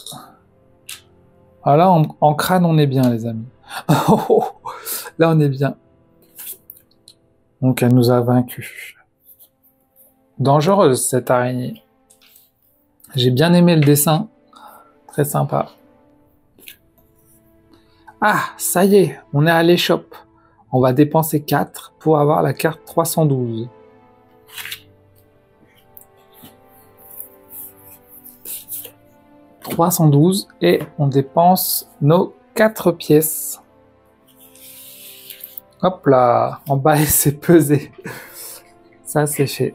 Ah là, en crâne, on est bien, les amis. Là, on est bien. Donc, elle nous a vaincus. Dangereuse, cette araignée. J'ai bien aimé le dessin. Très sympa. Ah, ça y est, on est à l'échoppe. On va dépenser 4 pour avoir la carte 312. Et on dépense nos 4 pièces. Hop là, en bas, c'est pesé. Ça, c'est fait.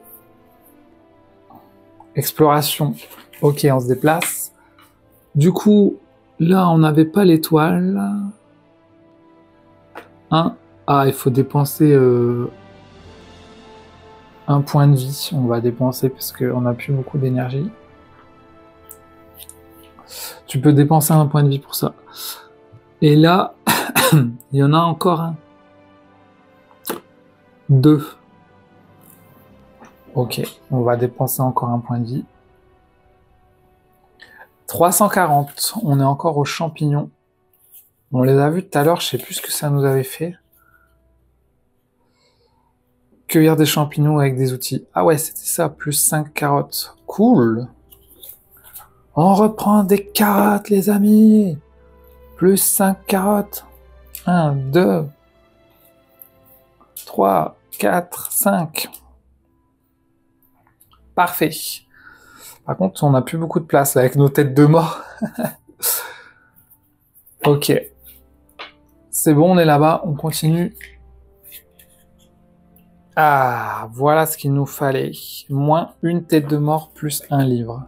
Exploration. Ok, on se déplace. Du coup, là, on n'avait pas l'étoile. Ah, il faut dépenser 1 point de vie. On va dépenser parce qu'on n'a plus beaucoup d'énergie. Tu peux dépenser 1 point de vie pour ça. Et là, il y en a encore un. 2. Ok, on va dépenser encore 1 point de vie. 340. On est encore aux champignons. On les a vus tout à l'heure, je sais plus ce que ça nous avait fait. Cueillir des champignons avec des outils. Ah ouais, c'était ça, plus 5 carottes. Cool. On reprend des carottes, les amis. Plus 5 carottes. 1, 2, 3, 4, 5. Parfait. Par contre, on n'a plus beaucoup de place là, avec nos têtes de mort. Ok. C'est bon, on est là-bas, on continue. Ah, voilà ce qu'il nous fallait. Moins 1 tête de mort, plus 1 livre.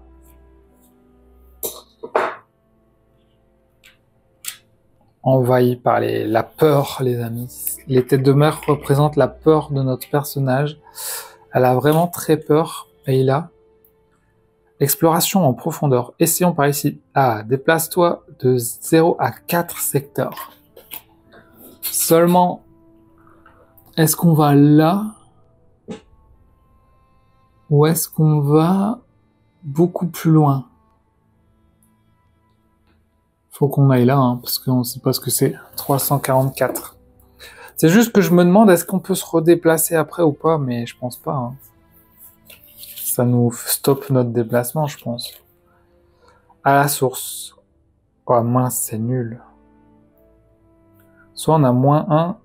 Envahi par la peur, les amis. Les têtes de mort représentent la peur de notre personnage. Elle a vraiment très peur, Ayla. Exploration en profondeur. Essayons par ici. Ah, déplace-toi de 0 à 4 secteurs. Seulement, est-ce qu'on va là? Ou est-ce qu'on va beaucoup plus loin? Faut qu'on aille là, hein, parce qu'on ne sait pas ce que c'est. 344. C'est juste que je me demande, est-ce qu'on peut se redéplacer après ou pas, mais je pense pas. Hein. Ça nous stoppe notre déplacement, je pense. À la source. Oh mince, c'est nul. Soit on a moins 1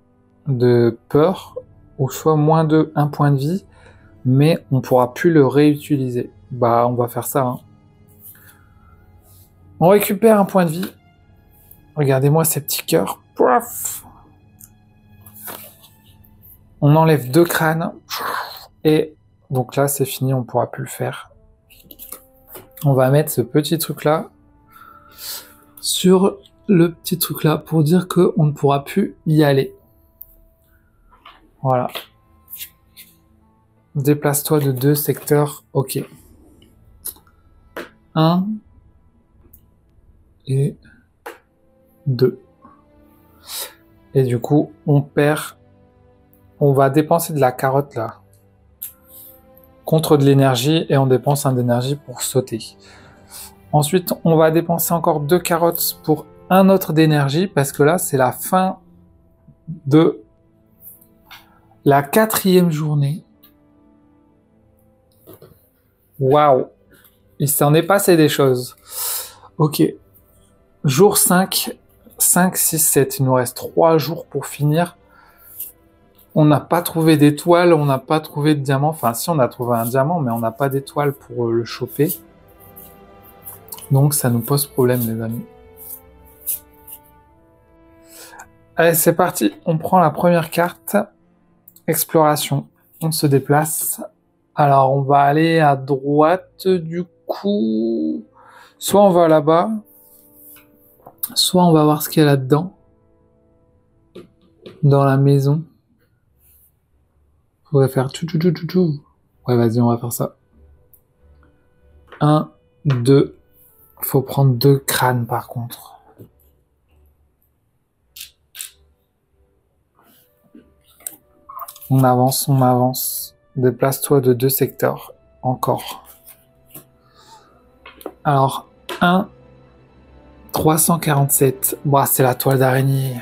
de peur, ou soit moins 2, 1 point de vie, mais on pourra plus le réutiliser. Bah, on va faire ça. Hein. On récupère 1 point de vie. Regardez-moi ces petits cœurs. Pouf. On enlève 2 crânes. Et donc là, c'est fini, on pourra plus le faire. On va mettre ce petit truc-là sur le petit truc-là pour dire qu'on ne pourra plus y aller. Voilà. Déplace-toi de 2 secteurs. Ok. 1 et 2. Et du coup, on perd. On va dépenser de la carotte là. Contre de l'énergie et on dépense 1 d'énergie pour sauter. Ensuite, on va dépenser encore 2 carottes pour 1 autre d'énergie parce que là, c'est la fin de la 4e journée. Waouh! Il s'en est passé des choses. Ok. Jour 5, 5, 6, 7. Il nous reste 3 jours pour finir. On n'a pas trouvé d'étoile, on n'a pas trouvé de diamant. Enfin, si, on a trouvé un diamant, mais on n'a pas d'étoile pour le choper. Donc, ça nous pose problème, les amis. Allez, c'est parti. On prend la première carte. Exploration. On se déplace. Alors, on va aller à droite, du coup. Soit on va là-bas, soit on va voir ce qu'il y a là-dedans. Dans la maison. Faudrait faire tout. Ouais, vas-y, on va faire ça. 1, 2. Faut prendre 2 crânes par contre. On avance, on avance. Déplace-toi de 2 secteurs. Encore. Alors, 1, 347. Bah, c'est la toile d'araignée.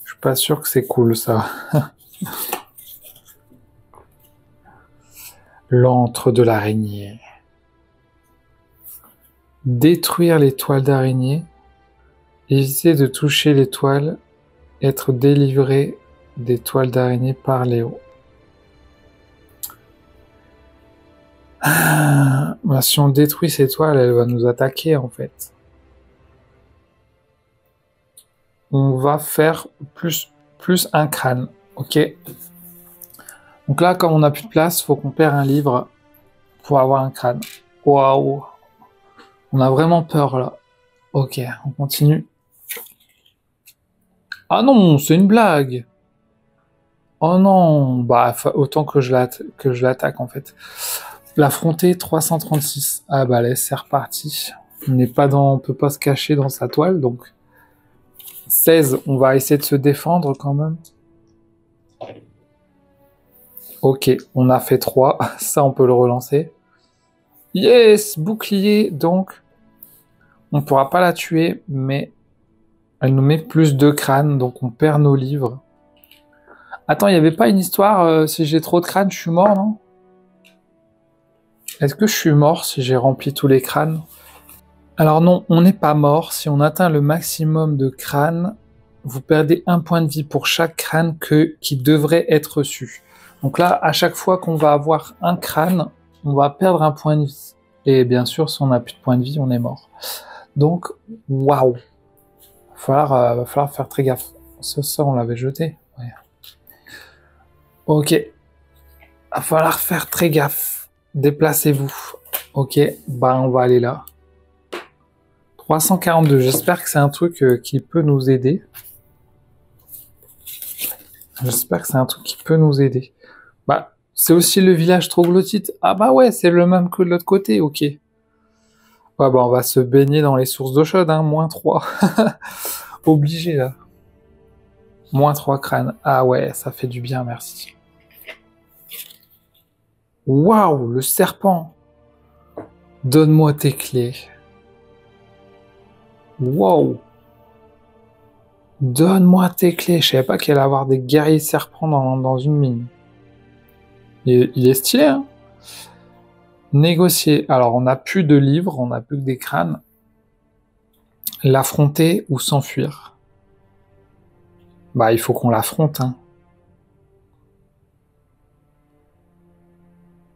Je suis pas sûr que c'est cool, ça. L'antre de l'araignée. Détruire les toiles d'araignée. Éviter de toucher les toiles. Être délivré des toiles d'araignée par Léo. Bah, si on détruit ces toiles, elle va nous attaquer en fait. On va faire plus un crâne, ok. Donc là, comme on n'a plus de place, faut qu'on perd un livre pour avoir un crâne. Waouh, on a vraiment peur là. Ok, on continue. Ah non, c'est une blague. Oh non, bah autant que je l'attaque en fait. L'affronter 336. Ah bah laisse, c'est reparti. On peut pas se cacher dans sa toile, donc 16, on va essayer de se défendre quand même. Ok, on a fait 3, ça on peut le relancer. Yes, bouclier, donc on pourra pas la tuer, mais elle nous met plus de crânes, donc on perd nos livres. Attends, il n'y avait pas une histoire, si j'ai trop de crânes, je suis mort, non? Est-ce que je suis mort si j'ai rempli tous les crânes? Alors non, on n'est pas mort. Si on atteint le maximum de crânes, vous perdez 1 point de vie pour chaque crâne qui devrait être reçu. Donc là, à chaque fois qu'on va avoir un crâne, on va perdre 1 point de vie. Et bien sûr, si on n'a plus de points de vie, on est mort. Donc, waouh! Va falloir faire très gaffe. Ça, on l'avait jeté. Ouais. Ok. Va falloir faire très gaffe. Déplacez-vous. Ok, bah on va aller là. 342, j'espère que c'est un truc qui peut nous aider. J'espère que c'est un truc qui peut nous aider. Bah, c'est aussi le village troglodyte. Ah bah ouais, c'est le même que de l'autre côté, ok. Ouais, bah on va se baigner dans les sources d'eau chaude, hein, -3. Obligé, là. -3 crânes. Ah ouais, ça fait du bien, merci. Waouh, le serpent. Donne-moi tes clés. Wow. Donne-moi tes clés. Je savais pas qu'il allait avoir des guerriers serpents dans une mine. Il est stylé, hein. Négocier. Alors, on n'a plus de livres, on n'a plus que des crânes. L'affronter ou s'enfuir? Bah, il faut qu'on l'affronte, hein.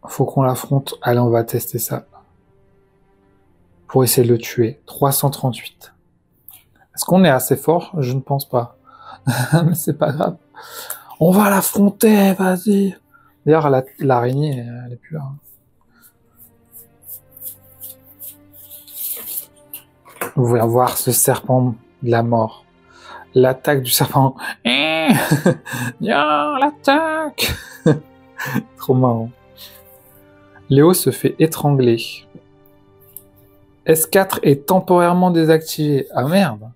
Faut qu'on l'affronte. Allez, on va tester ça. Pour essayer de le tuer. 338. Est-ce qu'on est assez fort? Je ne pense pas. Mais c'est pas grave. On va l'affronter, vas-y. D'ailleurs, l'araignée, elle est plus là. Vous voulez voir ce serpent de la mort. L'attaque du serpent. Viens, l'attaque. Trop marrant. Léo se fait étrangler. S4 est temporairement désactivé. Ah merde.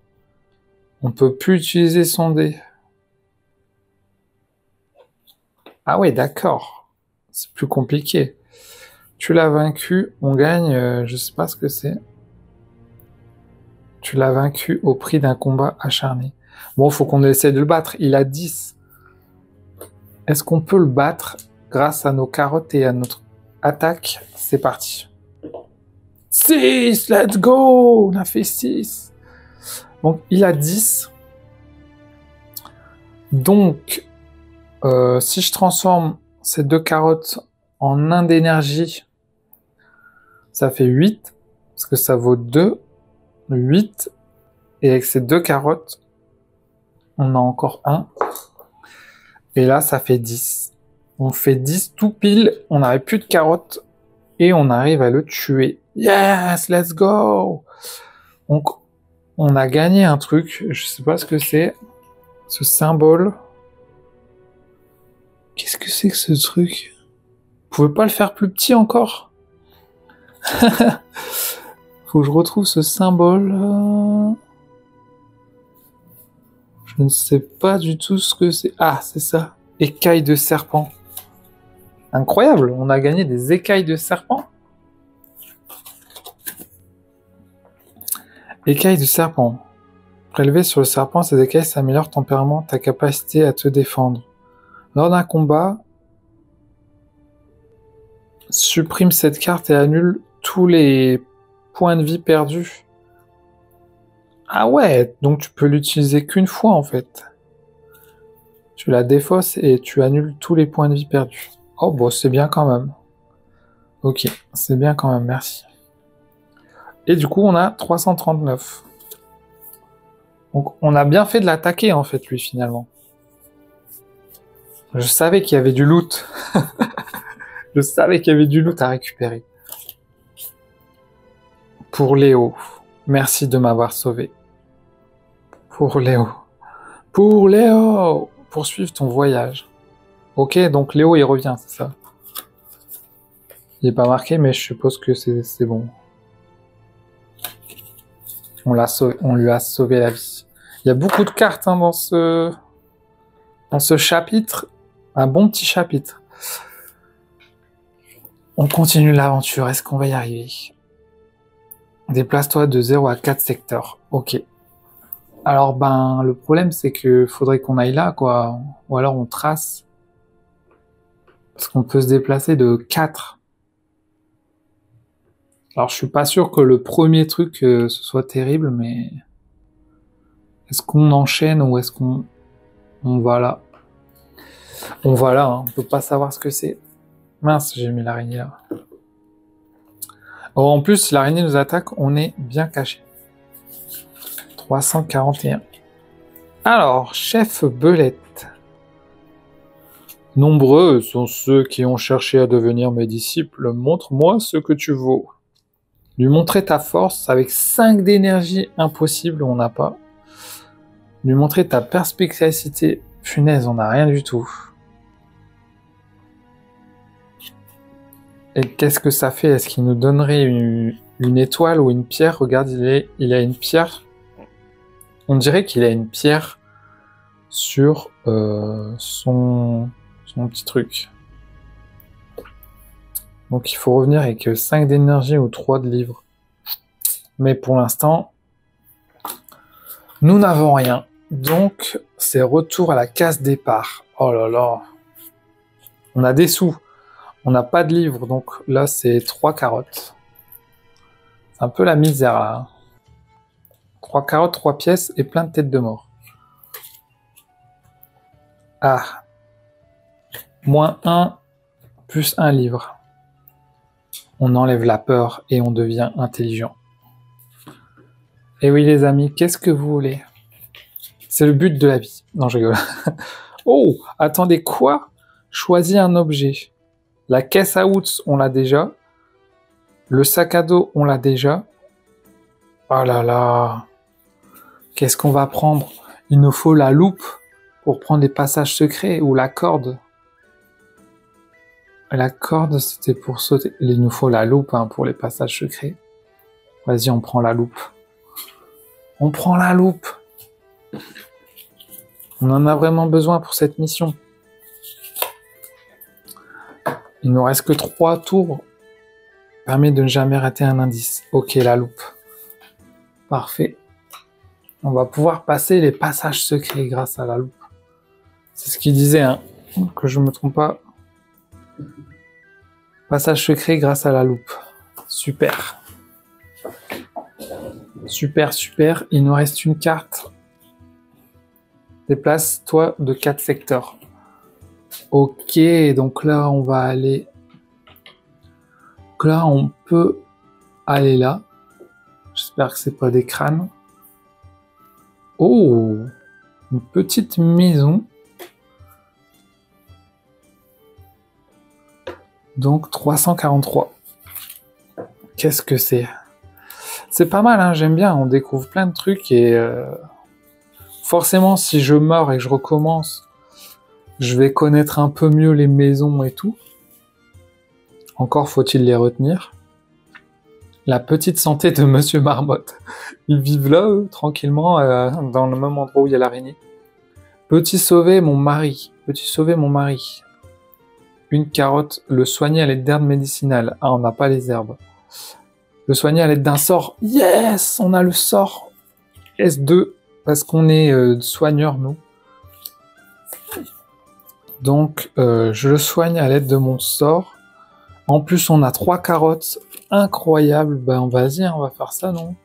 On peut plus utiliser son dé. Ah ouais, d'accord. C'est plus compliqué. Tu l'as vaincu, on gagne, je sais pas ce que c'est. Tu l'as vaincu au prix d'un combat acharné. Bon, faut qu'on essaie de le battre. Il a 10. Est-ce qu'on peut le battre grâce à nos carottes et à notre attaque? C'est parti. 6, let's go! On a fait 6. Donc, il a 10. Donc, si je transforme ces 2 carottes en 1 d'énergie, ça fait 8, parce que ça vaut 2, 8, et avec ces 2 carottes, on a encore 1, et là, ça fait 10. On fait 10 tout pile, on n'avait plus de carottes, et on arrive à le tuer. Yes, let's go! Donc, on a gagné un truc, je sais pas ce que c'est, ce symbole. Qu'est-ce que c'est que ce truc? pouvez pas le faire plus petit encore? Faut que je retrouve ce symbole. Je ne sais pas du tout ce que c'est. Ah, c'est ça. Écailles de serpent. Incroyable, on a gagné des écailles de serpent. Écailles de serpent. Prélevé sur le serpent, ces écailles s'améliorent tempéralement ta capacité à te défendre. Lors d'un combat, supprime cette carte et annule tous les points de vie perdus. Ah ouais, donc tu peux l'utiliser qu'une fois en fait. Tu la défausses et tu annules tous les points de vie perdus. Oh bon, c'est bien quand même. Ok, c'est bien quand même, merci. Et du coup, on a 339. Donc on a bien fait de l'attaquer en fait, lui, finalement. Je savais qu'il y avait du loot. Je savais qu'il y avait du loot à récupérer. Pour Léo. Merci de m'avoir sauvé. Pour Léo. Pour Léo. Poursuivre ton voyage. Ok, donc Léo, il revient, c'est ça. Il n'est pas marqué, mais je suppose que c'est bon. On lui a sauvé la vie. Il y a beaucoup de cartes hein, dans ce chapitre. Un bon petit chapitre. On continue l'aventure. Est-ce qu'on va y arriver? Déplace-toi de 0 à 4 secteurs. Ok. Alors, ben, le problème, c'est que faudrait qu'on aille là, quoi. Ou alors on trace. Parce qu'on peut se déplacer de 4. Alors, je suis pas sûr que le premier truc, ce soit terrible, mais... Est-ce qu'on enchaîne ou est-ce qu'on va là? On va là, hein. On peut pas savoir ce que c'est. Mince, j'ai mis l'araignée là. Oh, en plus, si l'araignée nous attaque, on est bien caché. 341. Alors, chef Belette. Nombreux sont ceux qui ont cherché à devenir mes disciples. Montre-moi ce que tu vaux. Lui montrer ta force avec 5 d'énergie impossible, on n'a pas. Lui montrer ta perspicacité. Punaise, on n'a rien du tout. Et qu'est-ce que ça fait? Est-ce qu'il nous donnerait une étoile ou une pierre? Regarde, il a une pierre. On dirait qu'il a une pierre sur son petit truc. Donc il faut revenir avec 5 d'énergie ou 3 de livres. Mais pour l'instant, nous n'avons rien. Donc c'est retour à la case départ. Oh là là. On a des sous. On n'a pas de livres. Donc là c'est 3 carottes. C'est un peu la misère là. 3 carottes, 3 pièces et plein de têtes de mort. Ah. Moins 1 plus 1 livre. On enlève la peur et on devient intelligent. Et oui les amis, qu'est-ce que vous voulez? C'est le but de la vie. Non, je rigole. Oh, attendez, quoi? Choisis un objet. La caisse à outils, on l'a déjà. Le sac à dos, on l'a déjà. Oh là là. Qu'est-ce qu'on va prendre? Il nous faut la loupe pour prendre les passages secrets ou la corde. La corde, c'était pour sauter. Il nous faut la loupe hein, pour les passages secrets. Vas-y, on prend la loupe. On prend la loupe. On en a vraiment besoin pour cette mission. Il nous reste que 3 tours. Permet de ne jamais rater un indice. Ok, la loupe. Parfait. On va pouvoir passer les passages secrets grâce à la loupe. C'est ce qu'il disait, hein, que je me trompe pas. Passage secret grâce à la loupe. Super. Super, super. Il nous reste une carte. Déplace-toi de 4 secteurs. Ok, donc là, on va aller... Donc là, on peut aller là. J'espère que c'est pas des crânes. Oh, une petite maison. Donc 343. Qu'est-ce que c'est? C'est pas mal, hein, j'aime bien. On découvre plein de trucs et forcément, si je meurs et que je recommence, je vais connaître un peu mieux les maisons et tout. Encore faut-il les retenir. La petite santé de Monsieur Marmotte. Ils vivent là, eux, tranquillement, dans le même endroit où il y a l'araignée. Peux-tu sauver mon mari? Peux-tu sauver mon mari? Une carotte. Le soigner à l'aide d'herbes médicinales. Ah, on n'a pas les herbes. Le soigner à l'aide d'un sort. Yes! On a le sort. S2. Parce qu'on est soigneurs, nous. Donc, je le soigne à l'aide de mon sort. En plus, on a 3 carottes. Incroyable. Ben, vas-y, on va faire ça, non?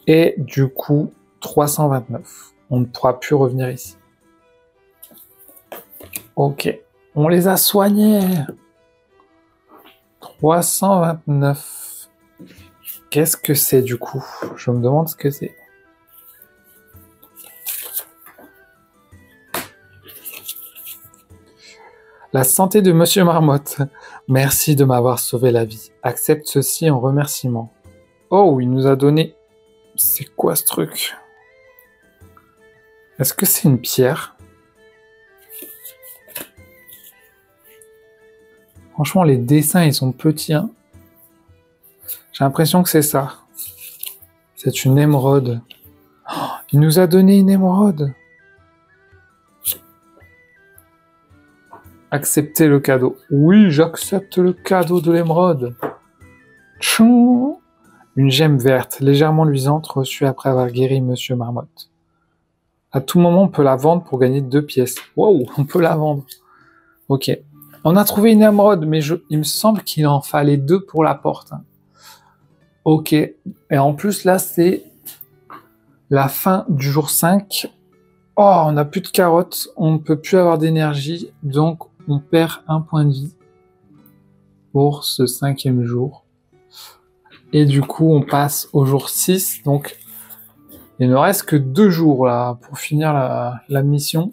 Et du coup, 329. On ne pourra plus revenir ici. Ok. On les a soignés. 329. Qu'est-ce que c'est, du coup? Je me demande ce que c'est. La santé de Monsieur Marmotte. Merci de m'avoir sauvé la vie. Accepte ceci en remerciement. Oh, il nous a donné... C'est quoi ce truc? Est-ce que c'est une pierre? Franchement, les dessins, ils sont petits. Hein. J'ai l'impression que c'est ça. C'est une émeraude. Oh, il nous a donné une émeraude. Acceptez le cadeau. Oui, j'accepte le cadeau de l'émeraude. Tchou. Une gemme verte, légèrement luisante, reçue après avoir guéri Monsieur Marmotte. À tout moment, on peut la vendre pour gagner 2 pièces. Wow, on peut la vendre. Ok. On a trouvé une émeraude, mais il me semble qu'il en fallait 2 pour la porte. Ok. Et en plus, là, c'est la fin du jour 5. Oh, on n'a plus de carottes, on ne peut plus avoir d'énergie, donc on perd 1 point de vie pour ce 5e jour. Et du coup, on passe au jour 6, donc il ne reste que 2 jours là pour finir la mission.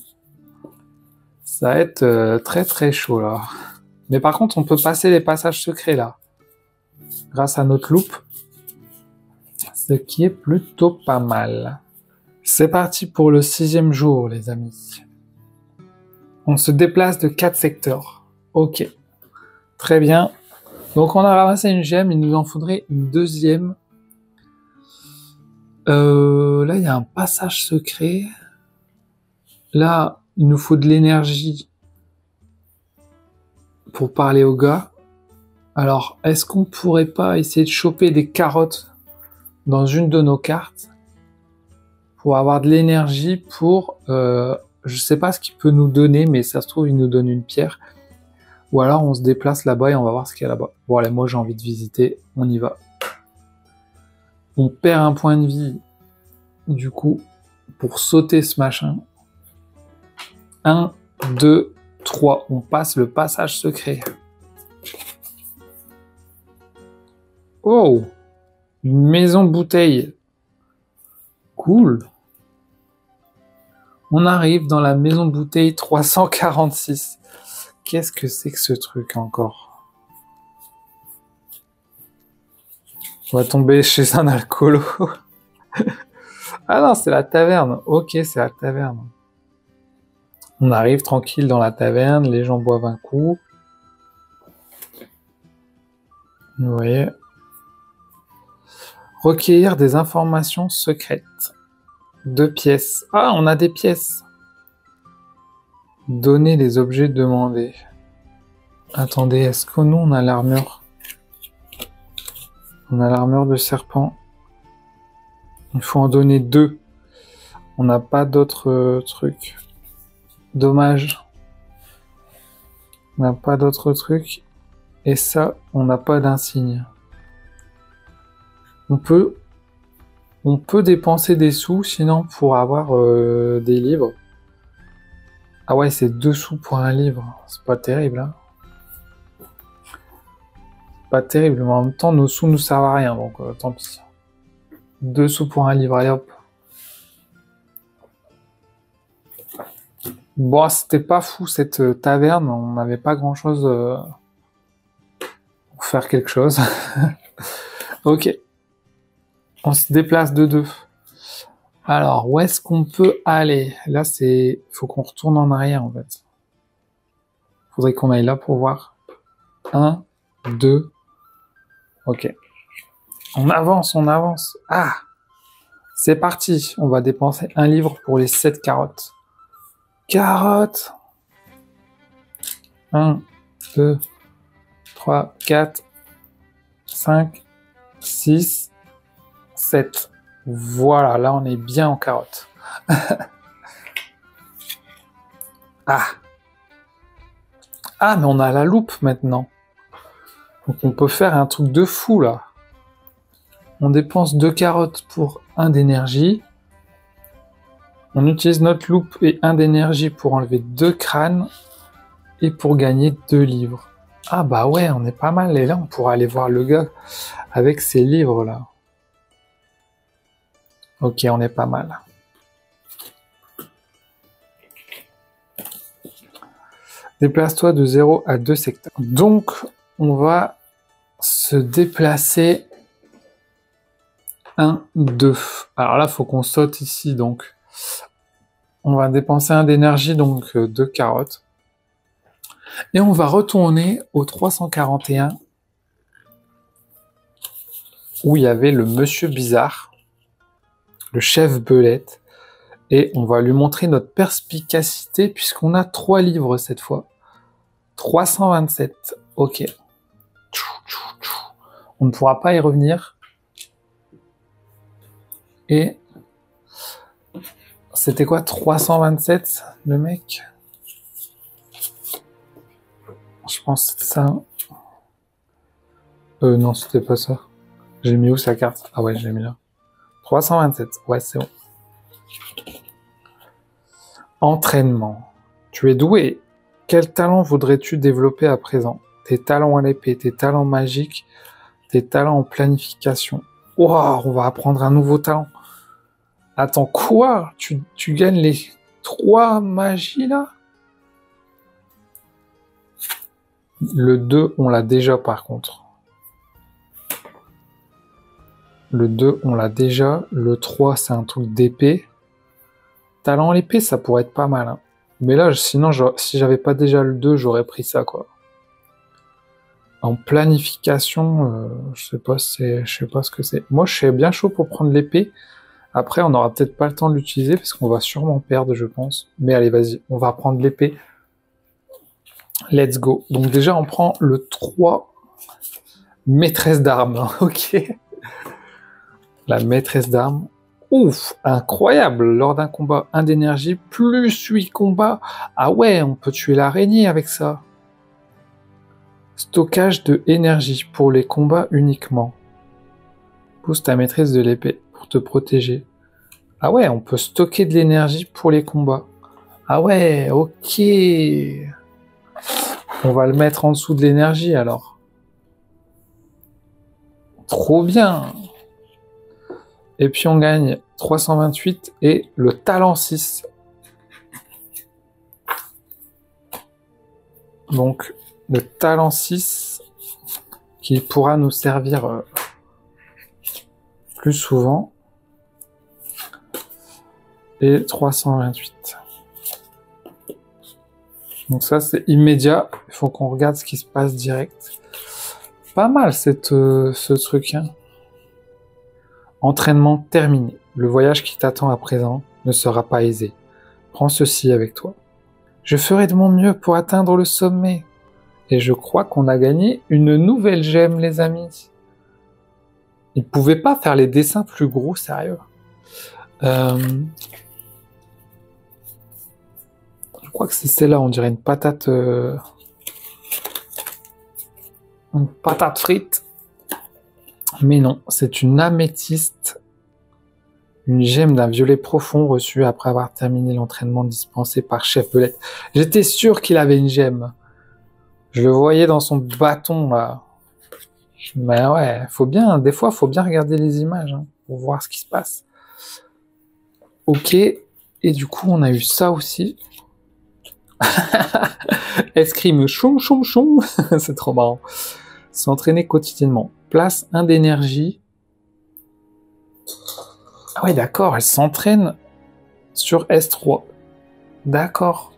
Ça va être très très chaud là. Mais par contre, on peut passer les passages secrets là, grâce à notre loupe, ce qui est plutôt pas mal. C'est parti pour le 6e jour, les amis. On se déplace de 4 secteurs. Ok, très bien. Donc on a ramassé une gemme, il nous en faudrait une 2e. Là, il y a un passage secret. Là, il nous faut de l'énergie pour parler au gars. Alors, est-ce qu'on pourrait pas essayer de choper des carottes dans une de nos cartes pour avoir de l'énergie pour... je sais pas ce qu'il peut nous donner, mais ça se trouve, il nous donne une pierre. Ou alors, on se déplace là-bas et on va voir ce qu'il y a là-bas. Bon, allez, moi, j'ai envie de visiter. On y va. On perd 1 point de vie, du coup, pour sauter ce machin. 1, 2, 3. On passe le passage secret. Oh! Une maison bouteille. Cool. On arrive dans la maison bouteille 346. Qu'est-ce que c'est que ce truc encore? On va tomber chez un alcoolo. Ah non, c'est la taverne. Ok, c'est la taverne. On arrive tranquille dans la taverne, les gens boivent un coup. Vous voyez. Recueillir des informations secrètes. 2 pièces. Ah, on a des pièces. Donner les objets demandés. Attendez, est-ce que nous, on a l'armure? On a l'armure de serpent. Il faut en donner 2. On n'a pas d'autres trucs. Dommage. On n'a pas d'autres trucs. Et ça, on n'a pas d'insigne. On peut dépenser des sous, sinon, pour avoir des livres. Ah ouais, c'est 2 sous pour un livre. C'est pas terrible, hein. Pas terrible, mais en même temps, nos sous nous servent à rien, donc tant pis. 2 sous pour un livre, allez hop. Bon, c'était pas fou cette taverne, on n'avait pas grand chose pour faire quelque chose. Ok. On se déplace de 2. Alors, où est-ce qu'on peut aller? Là, faut qu'on retourne en arrière, en fait. Faudrait qu'on aille là pour voir. 1, 2. Ok. On avance, on avance. Ah! C'est parti. On va dépenser un livre pour les 7 carottes. Carottes! 1, 2, 3, 4, 5, 6, 7. Voilà, là on est bien en carottes. Ah! Ah, mais on a la loupe maintenant. Donc on peut faire un truc de fou là. On dépense 2 carottes pour 1 d'énergie. On utilise notre loupe et 1 d'énergie pour enlever 2 crânes et pour gagner 2 livres. Ah bah ouais, on est pas mal. Et là, on pourra aller voir le gars avec ses livres là. Ok, on est pas mal. Déplace-toi de 0 à 2 secteurs. Donc, on va se déplacer 1, 2. Alors là, il faut qu'on saute ici, donc on va dépenser 1 d'énergie, donc 2 carottes. Et on va retourner au 341, où il y avait le monsieur bizarre, le chef Belette, et on va lui montrer notre perspicacité, puisqu'on a 3 livres cette fois. 327, ok. On ne pourra pas y revenir. Et c'était quoi 327 le mec? Je pense que c'est ça. Non, c'était pas ça. J'ai mis où sa carte? Ah ouais, je l'ai mis là. 327, ouais, c'est bon. Entraînement. Tu es doué. Quel talent voudrais-tu développer à présent? Tes talents à l'épée, tes talents magiques, tes talents en planification. Wow, on va apprendre un nouveau talent. Attends, quoi? Tu gagnes les 3 magies là? Le 2, on l'a déjà par contre. Le 2, on l'a déjà. Le 3, c'est un truc d'épée. Talent à l'épée, ça pourrait être pas mal. Hein. Mais là, sinon, si j'avais pas déjà le 2, j'aurais pris ça, quoi. En planification, je sais pas ce que c'est. Moi, je suis bien chaud pour prendre l'épée. Après, on n'aura peut-être pas le temps de l'utiliser parce qu'on va sûrement perdre, je pense. Mais allez, vas-y, on va prendre l'épée. Let's go. Donc déjà, on prend le 3, maîtresse d'armes. Ok. La maîtresse d'armes. Ouf, incroyable. Lors d'un combat, 1 d'énergie, plus 8 combats. Ah ouais, on peut tuer l'araignée avec ça. Stockage de énergie pour les combats uniquement. Pousse ta maîtrise de l'épée pour te protéger. Ah ouais, on peut stocker de l'énergie pour les combats. Ah ouais, ok. On va le mettre en dessous de l'énergie alors. Trop bien. Et puis on gagne 328 et le talent 6. Donc le talent 6 qui pourra nous servir plus souvent. Et 328. Donc ça c'est immédiat. Il faut qu'on regarde ce qui se passe direct. Pas mal ce truc. Hein. Entraînement terminé. Le voyage qui t'attend à présent ne sera pas aisé. Prends ceci avec toi. Je ferai de mon mieux pour atteindre le sommet. Et je crois qu'on a gagné une nouvelle gemme, les amis. Ils ne pouvaient pas faire les dessins plus gros, sérieux. Je crois que c'est celle-là, on dirait une patate frite. Mais non, c'est une améthyste, une gemme d'un violet profond reçue après avoir terminé l'entraînement dispensé par Chef Belette. J'étais sûr qu'il avait une gemme. Je le voyais dans son bâton, là. Mais ouais, des fois, faut bien regarder les images, hein, pour voir ce qui se passe. Ok, et du coup, on a eu ça aussi. Escrime choum choum choum. C'est trop marrant. S'entraîner quotidiennement. Place 1 d'énergie. Ah ouais, d'accord, elle s'entraîne sur S3. D'accord.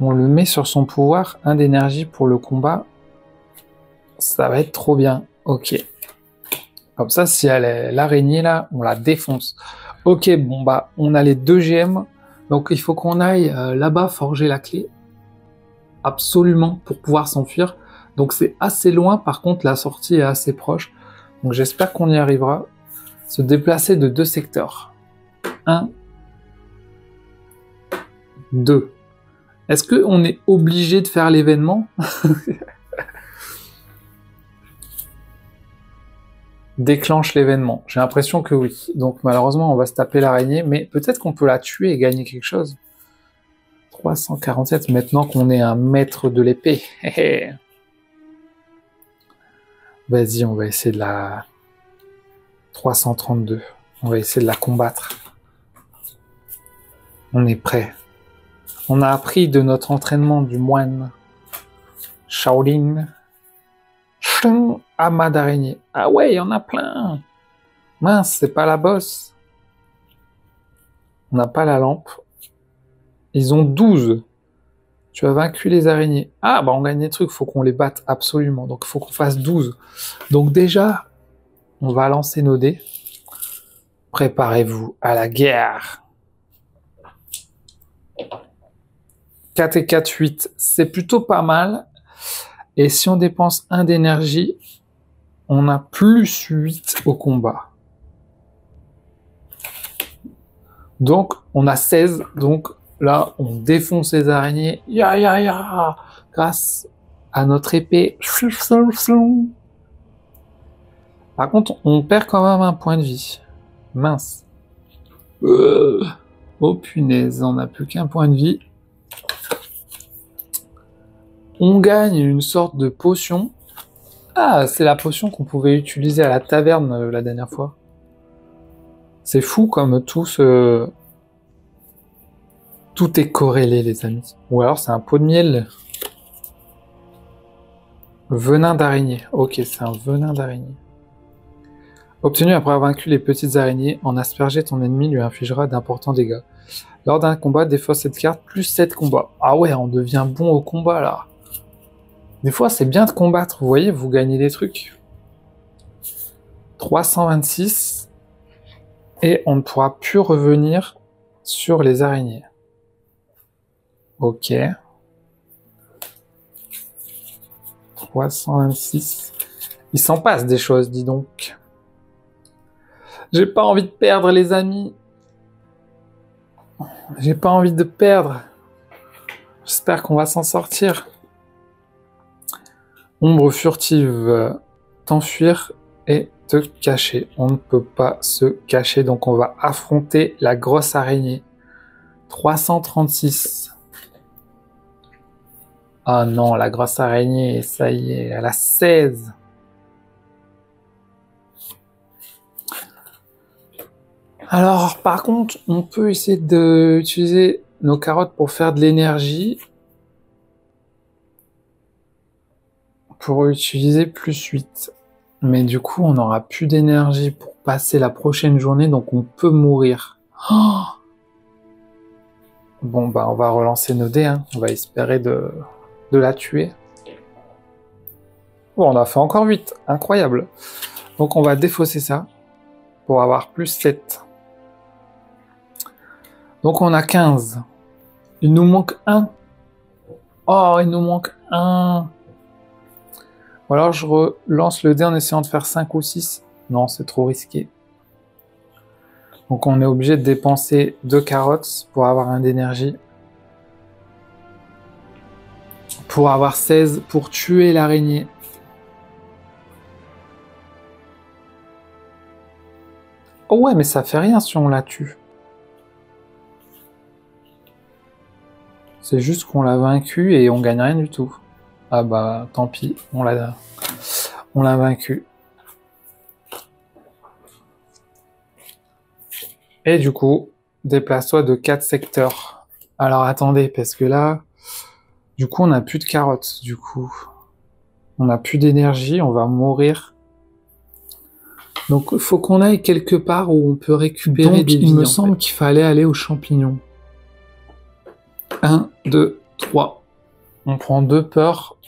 On le met sur son pouvoir, 1 d'énergie pour le combat. Ça va être trop bien. Ok. Comme ça, si elle est l'araignée là, on la défonce. Ok, bon bah, on a les 2 gemmes. Donc il faut qu'on aille là-bas forger la clé. Absolument, pour pouvoir s'enfuir. Donc c'est assez loin, par contre la sortie est assez proche. Donc j'espère qu'on y arrivera. Se déplacer de 2 secteurs. 1, 2. Est-ce qu'on est obligé de faire l'événement? Déclenche l'événement. J'ai l'impression que oui. Donc malheureusement, on va se taper l'araignée, mais peut-être qu'on peut la tuer et gagner quelque chose. 347, maintenant qu'on est un maître de l'épée. Vas-y, on va essayer de la... 332. On va essayer de la combattre. On est prêt. On a appris de notre entraînement du moine Shaolin. Amas d'araignée. Ah ouais, il y en a plein. Mince, c'est pas la bosse. On n'a pas la lampe. Ils ont 12. Tu as vaincu les araignées. Ah, bah on gagne des trucs, faut qu'on les batte absolument. Donc il faut qu'on fasse 12. Donc déjà, on va lancer nos dés. Préparez-vous à la guerre. 4 et 4, 8. C'est plutôt pas mal. Et si on dépense 1 d'énergie, on a plus 8 au combat. Donc, on a 16. Donc, là, on défonce les araignées. Ya, ya, ya. Grâce à notre épée. Par contre, on perd quand même 1 point de vie. Mince. Oh punaise, on n'a plus qu'1 point de vie. On gagne une sorte de potion. Ah, c'est la potion qu'on pouvait utiliser à la taverne la dernière fois. C'est fou comme tout est corrélé, les amis. Ou alors c'est un pot de miel. Venin d'araignée. Ok, c'est un venin d'araignée. Obtenu après avoir vaincu les petites araignées, en asperger ton ennemi lui infligera d'importants dégâts. Lors d'un combat, défausse cette carte, plus 7 combats. Ah ouais, on devient bon au combat, là. Des fois, c'est bien de combattre, vous voyez, vous gagnez des trucs. 326. Et on ne pourra plus revenir sur les araignées. Ok. 326. Il s'en passe des choses, dis donc. J'ai pas envie de perdre, les amis. J'ai pas envie de perdre. J'espère qu'on va s'en sortir. Ombre furtive, t'enfuir et te cacher. On ne peut pas se cacher, donc on va affronter la grosse araignée. 336. Ah non, la grosse araignée, ça y est, elle a 16. Alors, par contre, on peut essayer d'utiliser nos carottes pour faire de l'énergie. Pour utiliser plus 8. Mais du coup, on n'aura plus d'énergie pour passer la prochaine journée, donc on peut mourir. Oh, bon, bah, on va relancer nos dés, hein. On va espérer de la tuer. Bon, on a fait encore 8. Incroyable. Donc, on va défausser ça pour avoir plus 7. Donc, on a 15. Il nous manque 1. Oh, il nous manque 1. Ou alors je relance le dé en essayant de faire 5 ou 6. Non, c'est trop risqué. Donc on est obligé de dépenser 2 carottes pour avoir 1 d'énergie. Pour avoir 16 pour tuer l'araignée. Oh ouais, mais ça fait rien si on la tue. C'est juste qu'on l'a vaincu et on gagne rien du tout. Ah bah, tant pis, on l'a vaincu. Et du coup, déplace-toi de 4 secteurs. Alors attendez, parce que là, du coup, on n'a plus de carottes, du coup. On n'a plus d'énergie, on va mourir. Donc, il faut qu'on aille quelque part où on peut récupérer des vies. Il me semble qu'il fallait aller aux champignons. 1, 2, 3. 3. On prend 2 peurs.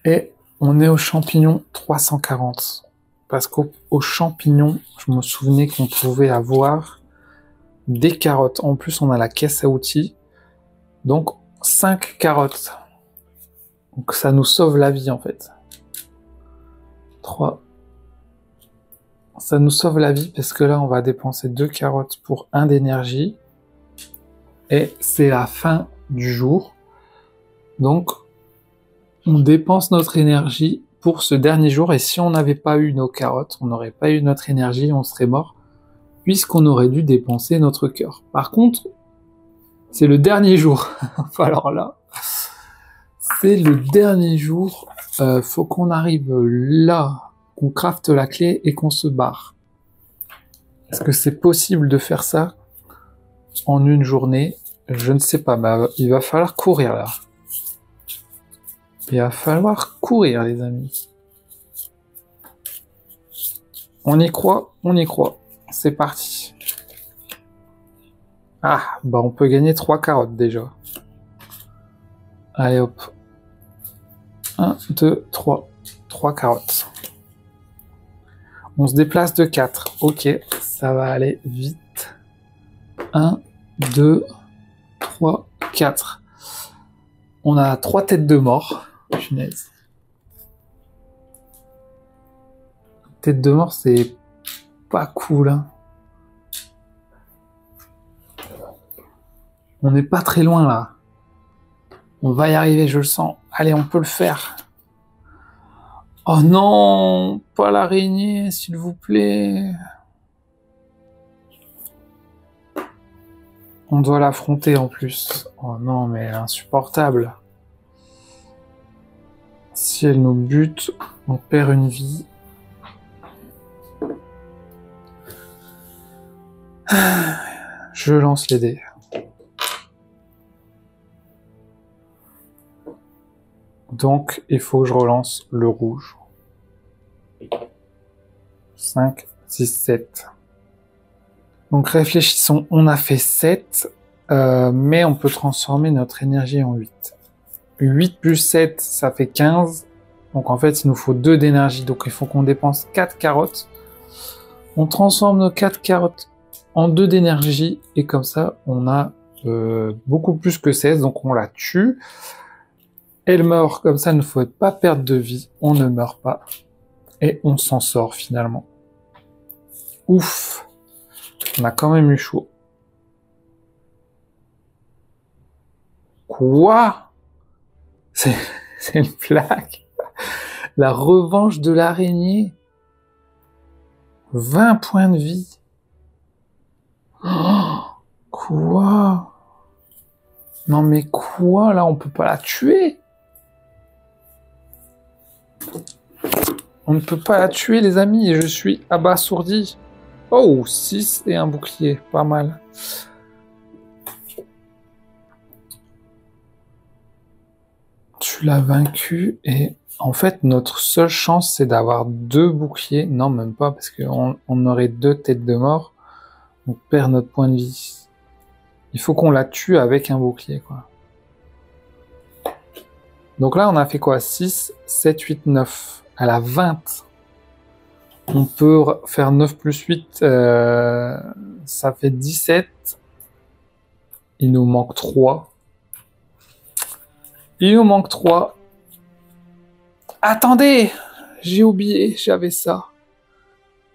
Et on est au champignon 340. Parce qu'au champignon, je me souvenais qu'on pouvait avoir des carottes. En plus, on a la caisse à outils. Donc, 5 carottes. Donc, ça nous sauve la vie, en fait. 3. Ça nous sauve la vie parce que là, on va dépenser 2 carottes pour 1 d'énergie. Et c'est la fin du jour. Donc, on dépense notre énergie pour ce dernier jour. Et si on n'avait pas eu nos carottes, on n'aurait pas eu notre énergie, on serait mort. Puisqu'on aurait dû dépenser notre cœur. Par contre, c'est le dernier jour. Alors là, c'est le dernier jour. Faut qu'on arrive là, qu'on crafte la clé et qu'on se barre. Est-ce que c'est possible de faire ça en une journée? Je ne sais pas, mais il va falloir courir là. Il va falloir courir, les amis. On y croit, on y croit. C'est parti. Ah, bah on peut gagner 3 carottes déjà. Allez hop. 1, 2, 3. 3 carottes. On se déplace de 4. Ok, ça va aller vite. 1, 2, 3, 4. On a 3 têtes de mort. Punaise. Tête de mort, c'est pas cool, hein. On n'est pas très loin, là. On va y arriver, je le sens. Allez, on peut le faire. Oh non, pas l'araignée, s'il vous plaît. On doit l'affronter en plus. Oh non, mais insupportable. Si elle nous bute, on perd une vie. Je lance les dés. Donc, il faut que je relance le rouge. 5, 6, 7. Donc, réfléchissons. On a fait 7, mais on peut transformer notre énergie en 8. 8 plus 7, ça fait 15. Donc, en fait, il nous faut 2 d'énergie. Donc, il faut qu'on dépense 4 carottes. On transforme nos 4 carottes en 2 d'énergie. Et comme ça, on a beaucoup plus que 16. Donc, on la tue. Elle meurt, comme ça, il ne faut pas perdre de vie. On ne meurt pas. Et on s'en sort, finalement. Ouf! On a quand même eu chaud. Quoi? C'est une blague. La revanche de l'araignée. 20 points de vie. Oh, quoi? Non mais quoi, là, on peut pas la tuer? On ne peut pas la tuer, les amis, et je suis abasourdi. Oh, 6 et un bouclier, pas mal. Tu l'as vaincu, et en fait, notre seule chance, c'est d'avoir 2 boucliers. Non, même pas, parce qu'on aurait 2 têtes de mort. On perd notre point de vie. Il faut qu'on la tue avec un bouclier, quoi. Donc là, on a fait quoi? 6, 7, 8, 9. Elle a 20. On peut faire 9 plus 8, ça fait 17. Il nous manque 3. Il nous manque 3. Attendez! J'ai oublié, j'avais ça.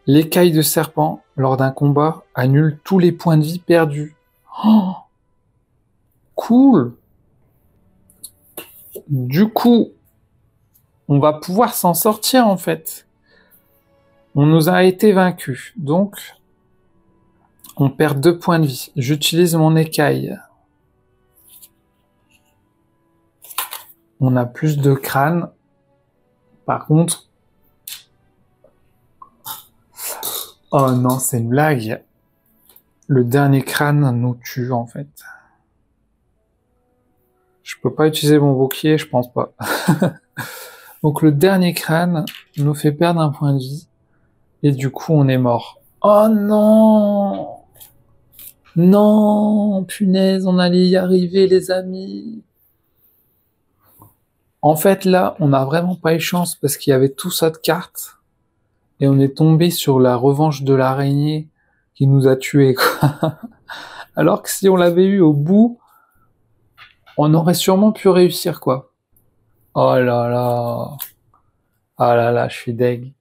L'écaille de serpent, lors d'un combat, annule tous les points de vie perdus. Oh, cool! Du coup, on va pouvoir s'en sortir, en fait. On nous a été vaincus, donc on perd 2 points de vie. J'utilise mon écaille. On a plus de crâne. Par contre... Oh non, c'est une blague. Le dernier crâne nous tue, en fait. Je peux pas utiliser mon bouclier, je pense pas. Donc le dernier crâne nous fait perdre un point de vie. Et du coup, on est mort. Oh non! Non, punaise, on allait y arriver, les amis. En fait, là, on n'a vraiment pas eu chance parce qu'il y avait tout ça de cartes et on est tombé sur la revanche de l'araignée qui nous a tués, quoi. Alors que si on l'avait eu au bout, on aurait sûrement pu réussir, quoi. Oh là là. Ah là là, je suis deg.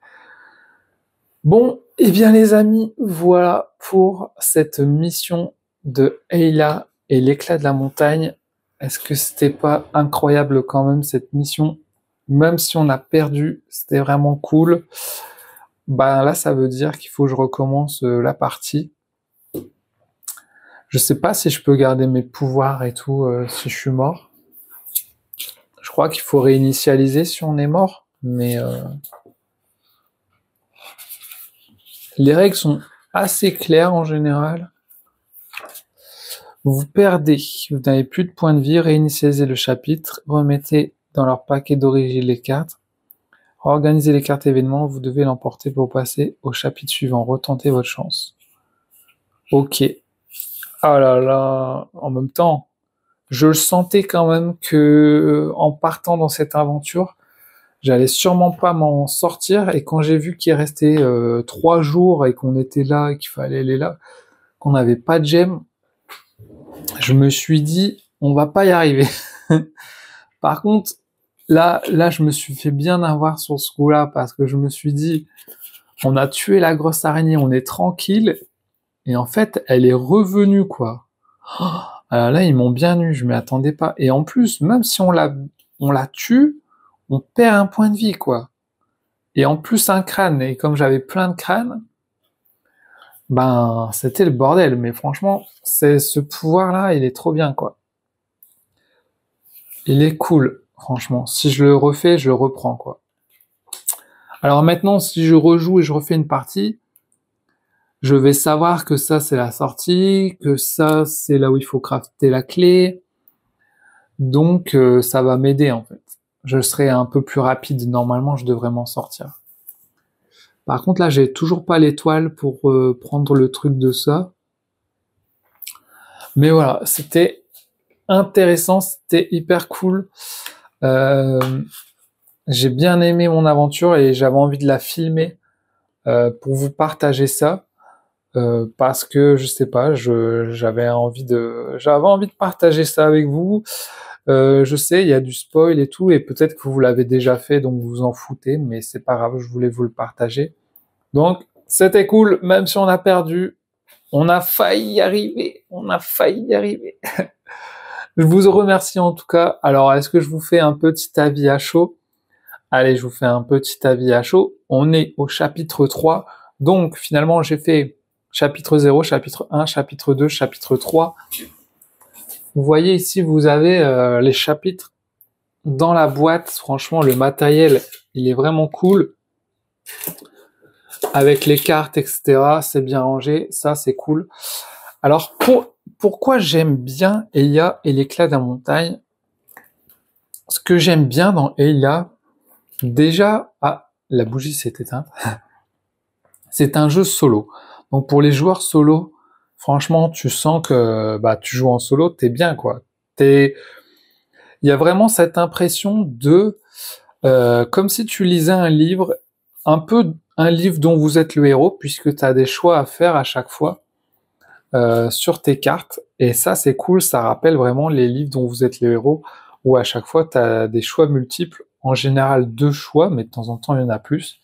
Bon, eh bien les amis, voilà pour cette mission de Ayla et l'éclat de la montagne. Est-ce que c'était pas incroyable quand même cette mission? Même si on a perdu, c'était vraiment cool. Ben là, ça veut dire qu'il faut que je recommence la partie. Je sais pas si je peux garder mes pouvoirs et tout si je suis mort. Je crois qu'il faut réinitialiser si on est mort, mais les règles sont assez claires en général. Vous perdez, vous n'avez plus de points de vie, réinitialisez le chapitre, remettez dans leur paquet d'origine les cartes, organisez les cartes événements, vous devez l'emporter pour passer au chapitre suivant, retentez votre chance. Ok. Ah là là, en même temps, je le sentais quand même que en partant dans cette aventure, j'allais sûrement pas m'en sortir, et quand j'ai vu qu'il restait 3 jours et qu'on était là, et qu'il fallait aller là, qu'on n'avait pas de gemmes, je me suis dit, on va pas y arriver. Par contre, là, je me suis fait bien avoir sur ce coup-là, parce que je me suis dit, on a tué la grosse araignée, on est tranquille, et en fait, elle est revenue, quoi. Alors là, ils m'ont bien eu, je m'y attendais pas. Et en plus, même si on la tue, on perd un point de vie, quoi. Et en plus, un crâne. Et comme j'avais plein de crânes, ben, c'était le bordel. Mais franchement, ce pouvoir-là, il est trop bien, quoi. Il est cool, franchement. Si je le refais, je le reprends, quoi. Alors maintenant, si je rejoue et je refais une partie, je vais savoir que ça, c'est la sortie, que ça, c'est là où il faut crafter la clé. Donc, ça va m'aider, en fait. Je serai un peu plus rapide. Normalement, je devrais m'en sortir. Par contre, là, j'ai toujours pas l'étoile pour prendre le truc de ça. Mais voilà, c'était intéressant, c'était hyper cool. J'ai bien aimé mon aventure et j'avais envie de la filmer pour vous partager ça. Parce que je sais pas, j'avais envie de partager ça avec vous. Je sais, il y a du spoil et tout, et peut-être que vous l'avez déjà fait, donc vous vous en foutez, mais c'est pas grave, je voulais vous le partager. Donc, c'était cool, même si on a perdu, on a failli y arriver, Je vous remercie en tout cas. Alors, est-ce que je vous fais un petit avis à chaud? Allez, je vous fais un petit avis à chaud. On est au chapitre 3, donc finalement j'ai fait chapitre 0, chapitre 1, chapitre 2, chapitre 3. Vous voyez ici, vous avez les chapitres dans la boîte. Franchement, le matériel, il est vraiment cool. Avec les cartes, etc. C'est bien rangé. Ça, c'est cool. Alors, pourquoi j'aime bien Elia et l'éclat de la montagne? Ce que j'aime bien dans Elia, déjà... Ah, la bougie s'est éteinte. C'est un jeu solo. Donc, pour les joueurs solo, franchement, tu sens que tu joues en solo, t'es bien, quoi. Il y a vraiment cette impression de... comme si tu lisais un livre, un peu un livre dont vous êtes le héros, puisque tu as des choix à faire à chaque fois sur tes cartes. Et ça, c'est cool, ça rappelle vraiment les livres dont vous êtes le héros, où à chaque fois, tu as des choix multiples. En général, 2 choix, mais de temps en temps, il y en a plus.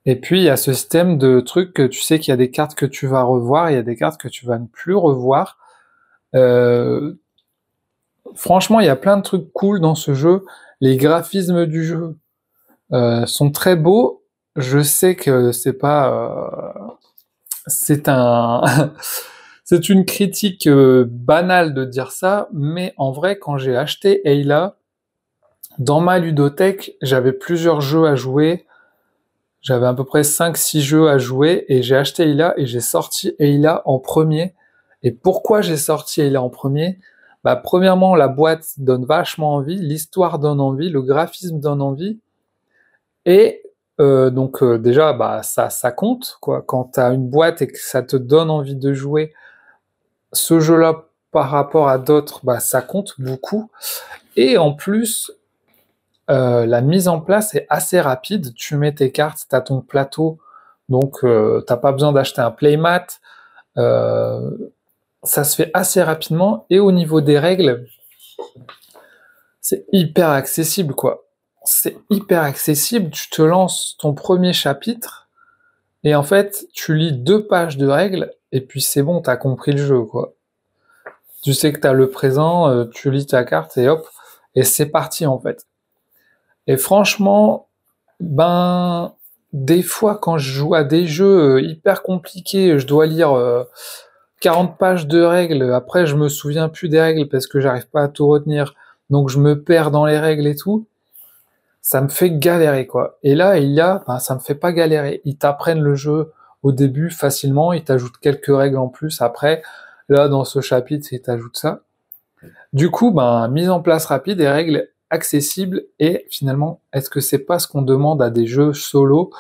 Et puis, il y a ce système de trucs que tu sais qu'il y a des cartes que tu vas revoir, il y a des cartes que tu vas ne plus revoir. Franchement, il y a plein de trucs cool dans ce jeu. Les graphismes du jeu sont très beaux. Je sais que c'est pas... c'est c'est une critique banale de dire ça, mais en vrai, quand j'ai acheté Ayla, dans ma ludothèque, j'avais plusieurs jeux à jouer. J'avais à peu près 5-6 jeux à jouer, et j'ai acheté Ayla et j'ai sorti Ayla en premier. Et pourquoi j'ai sorti Ayla en premier? Premièrement, la boîte donne vachement envie, l'histoire donne envie, le graphisme donne envie. Et déjà, ça compte, quoi. Quand tu as une boîte et que ça te donne envie de jouer, ce jeu-là, par rapport à d'autres, bah, ça compte beaucoup. Et en plus, la mise en place est assez rapide. Tu mets tes cartes, tu as ton plateau, donc t'as pas besoin d'acheter un playmat. Euh, Ça se fait assez rapidement. Et au niveau des règles, c'est hyper accessible, quoi. C'est hyper accessible. Tu te lances ton premier chapitre et en fait, tu lis 2 pages de règles et puis c'est bon, t'as compris le jeu, quoi. Tu sais que t'as le présent, tu lis ta carte et hop, et c'est parti en fait. Et franchement, ben, des fois quand je joue à des jeux hyper compliqués, je dois lire 40 pages de règles, après je me souviens plus des règles parce que j'arrive pas à tout retenir, donc je me perds dans les règles et tout, ça me fait galérer quoi. Et là, ben, ça me fait pas galérer. Ils t'apprennent le jeu au début facilement, ils t'ajoutent quelques règles en plus après. Là, dans ce chapitre, ils t'ajoutent ça. Du coup, ben, mise en place rapide et règles accessibles. Et finalement, est-ce que c'est pas ce qu'on demande à des jeux solo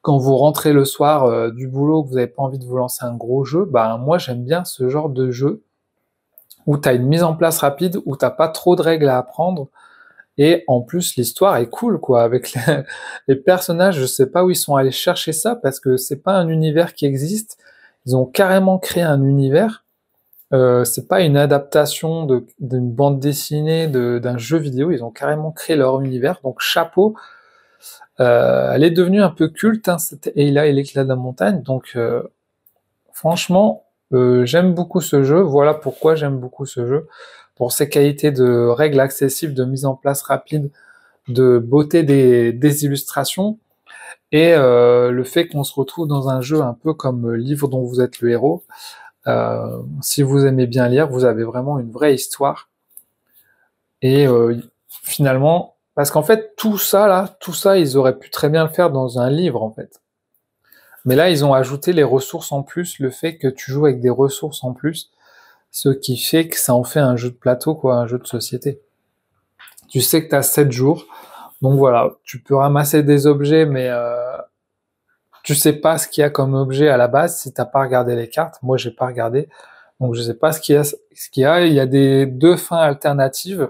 quand vous rentrez le soir du boulot, que vous n'avez pas envie de vous lancer un gros jeu? Ben, moi, j'aime bien ce genre de jeu où tu as une mise en place rapide, où t'as pas trop de règles à apprendre. Et en plus, l'histoire est cool, quoi. Avec les personnages, je sais pas où ils sont allés chercher ça parce que c'est pas un univers qui existe. Ils ont carrément créé un univers. C'est pas une adaptation d'une bande dessinée, d'un jeu vidéo. Ils ont carrément créé leur univers. Donc chapeau. Elle est devenue un peu culte, hein, cette Ayla et l'éclat de la montagne. Donc franchement, j'aime beaucoup ce jeu. Voilà pourquoi j'aime beaucoup ce jeu. Pour ses qualités de règles accessibles, de mise en place rapide, de beauté des illustrations, et le fait qu'on se retrouve dans un jeu un peu comme livre dont vous êtes le héros. Si vous aimez bien lire, vous avez vraiment une vraie histoire. Et finalement, parce qu'en fait, tout ça, ils auraient pu très bien le faire dans un livre, en fait. Mais là, ils ont ajouté les ressources en plus, le fait que tu joues avec des ressources en plus, ce qui fait que ça en fait un jeu de plateau, quoi, un jeu de société. Tu sais que tu as 7 jours, donc voilà, tu peux ramasser des objets, mais tu sais pas ce qu'il y a comme objet à la base si t'as pas regardé les cartes. Moi, j'ai pas regardé, donc je sais pas ce qu'il y a. Il y a des 2 fins alternatives.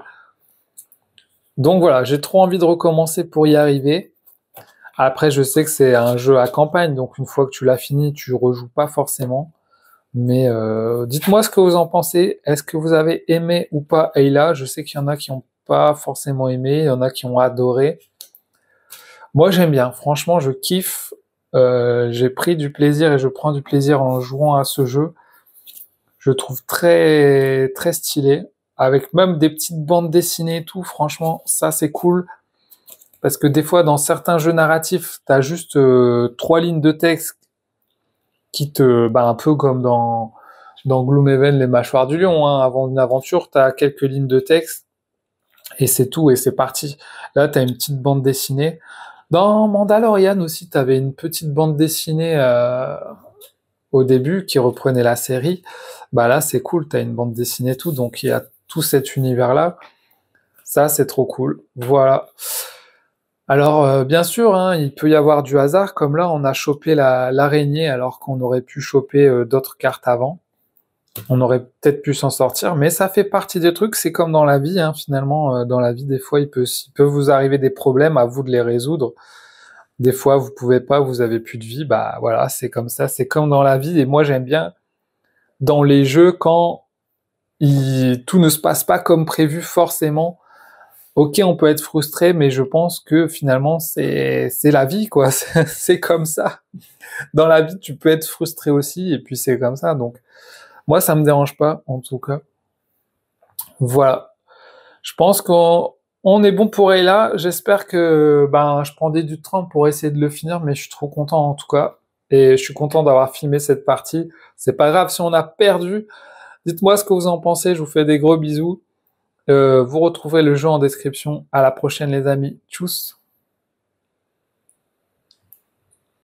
Donc voilà, j'ai trop envie de recommencer pour y arriver. Après, je sais que c'est un jeu à campagne, donc une fois que tu l'as fini, tu rejoues pas forcément. Mais dites-moi ce que vous en pensez. Est-ce que vous avez aimé ou pas Ayla? Je sais qu'il y en a qui ont pas forcément aimé, il y en a qui ont adoré. Moi, j'aime bien. Franchement, je kiffe. J'ai pris du plaisir et je prends du plaisir en jouant à ce jeu. Je le trouve très très stylé, avec même des petites bandes dessinées et tout. Franchement, ça c'est cool. Parce que des fois, dans certains jeux narratifs, t'as juste 3 lignes de texte qui bah, un peu comme dans Gloomhaven, les mâchoires du lion, hein, avant une aventure, t'as quelques lignes de texte et c'est tout et c'est parti. Là, t'as une petite bande dessinée. Dans Mandalorian aussi, t'avais une petite bande dessinée au début qui reprenait la série. Bah là, c'est cool, t'as une bande dessinée et tout, donc il y a tout cet univers-là. Ça, c'est trop cool. Voilà. Alors, bien sûr, hein, il peut y avoir du hasard, comme là, on a chopé l'araignée alors qu'on aurait pu choper d'autres cartes avant. On aurait peut-être pu s'en sortir, mais ça fait partie des trucs, c'est comme dans la vie, hein, finalement, dans la vie, des fois, il peut vous arriver des problèmes, à vous de les résoudre. Des fois, vous pouvez pas, vous avez plus de vie, bah voilà, c'est comme ça, c'est comme dans la vie, et moi, j'aime bien dans les jeux quand tout ne se passe pas comme prévu forcément. Ok, on peut être frustré, mais je pense que finalement, c'est la vie, quoi. C'est comme ça. Dans la vie, tu peux être frustré aussi, et puis c'est comme ça. Donc, moi, ça me dérange pas, en tout cas. Voilà. Je pense qu'on est bon pour Ayla. J'espère que ben, je prendrai du temps pour essayer de le finir, mais je suis trop content, en tout cas. Et je suis content d'avoir filmé cette partie. C'est pas grave si on a perdu. Dites-moi ce que vous en pensez. Je vous fais des gros bisous. Vous retrouverez le jeu en description. À la prochaine, les amis. Tchuss!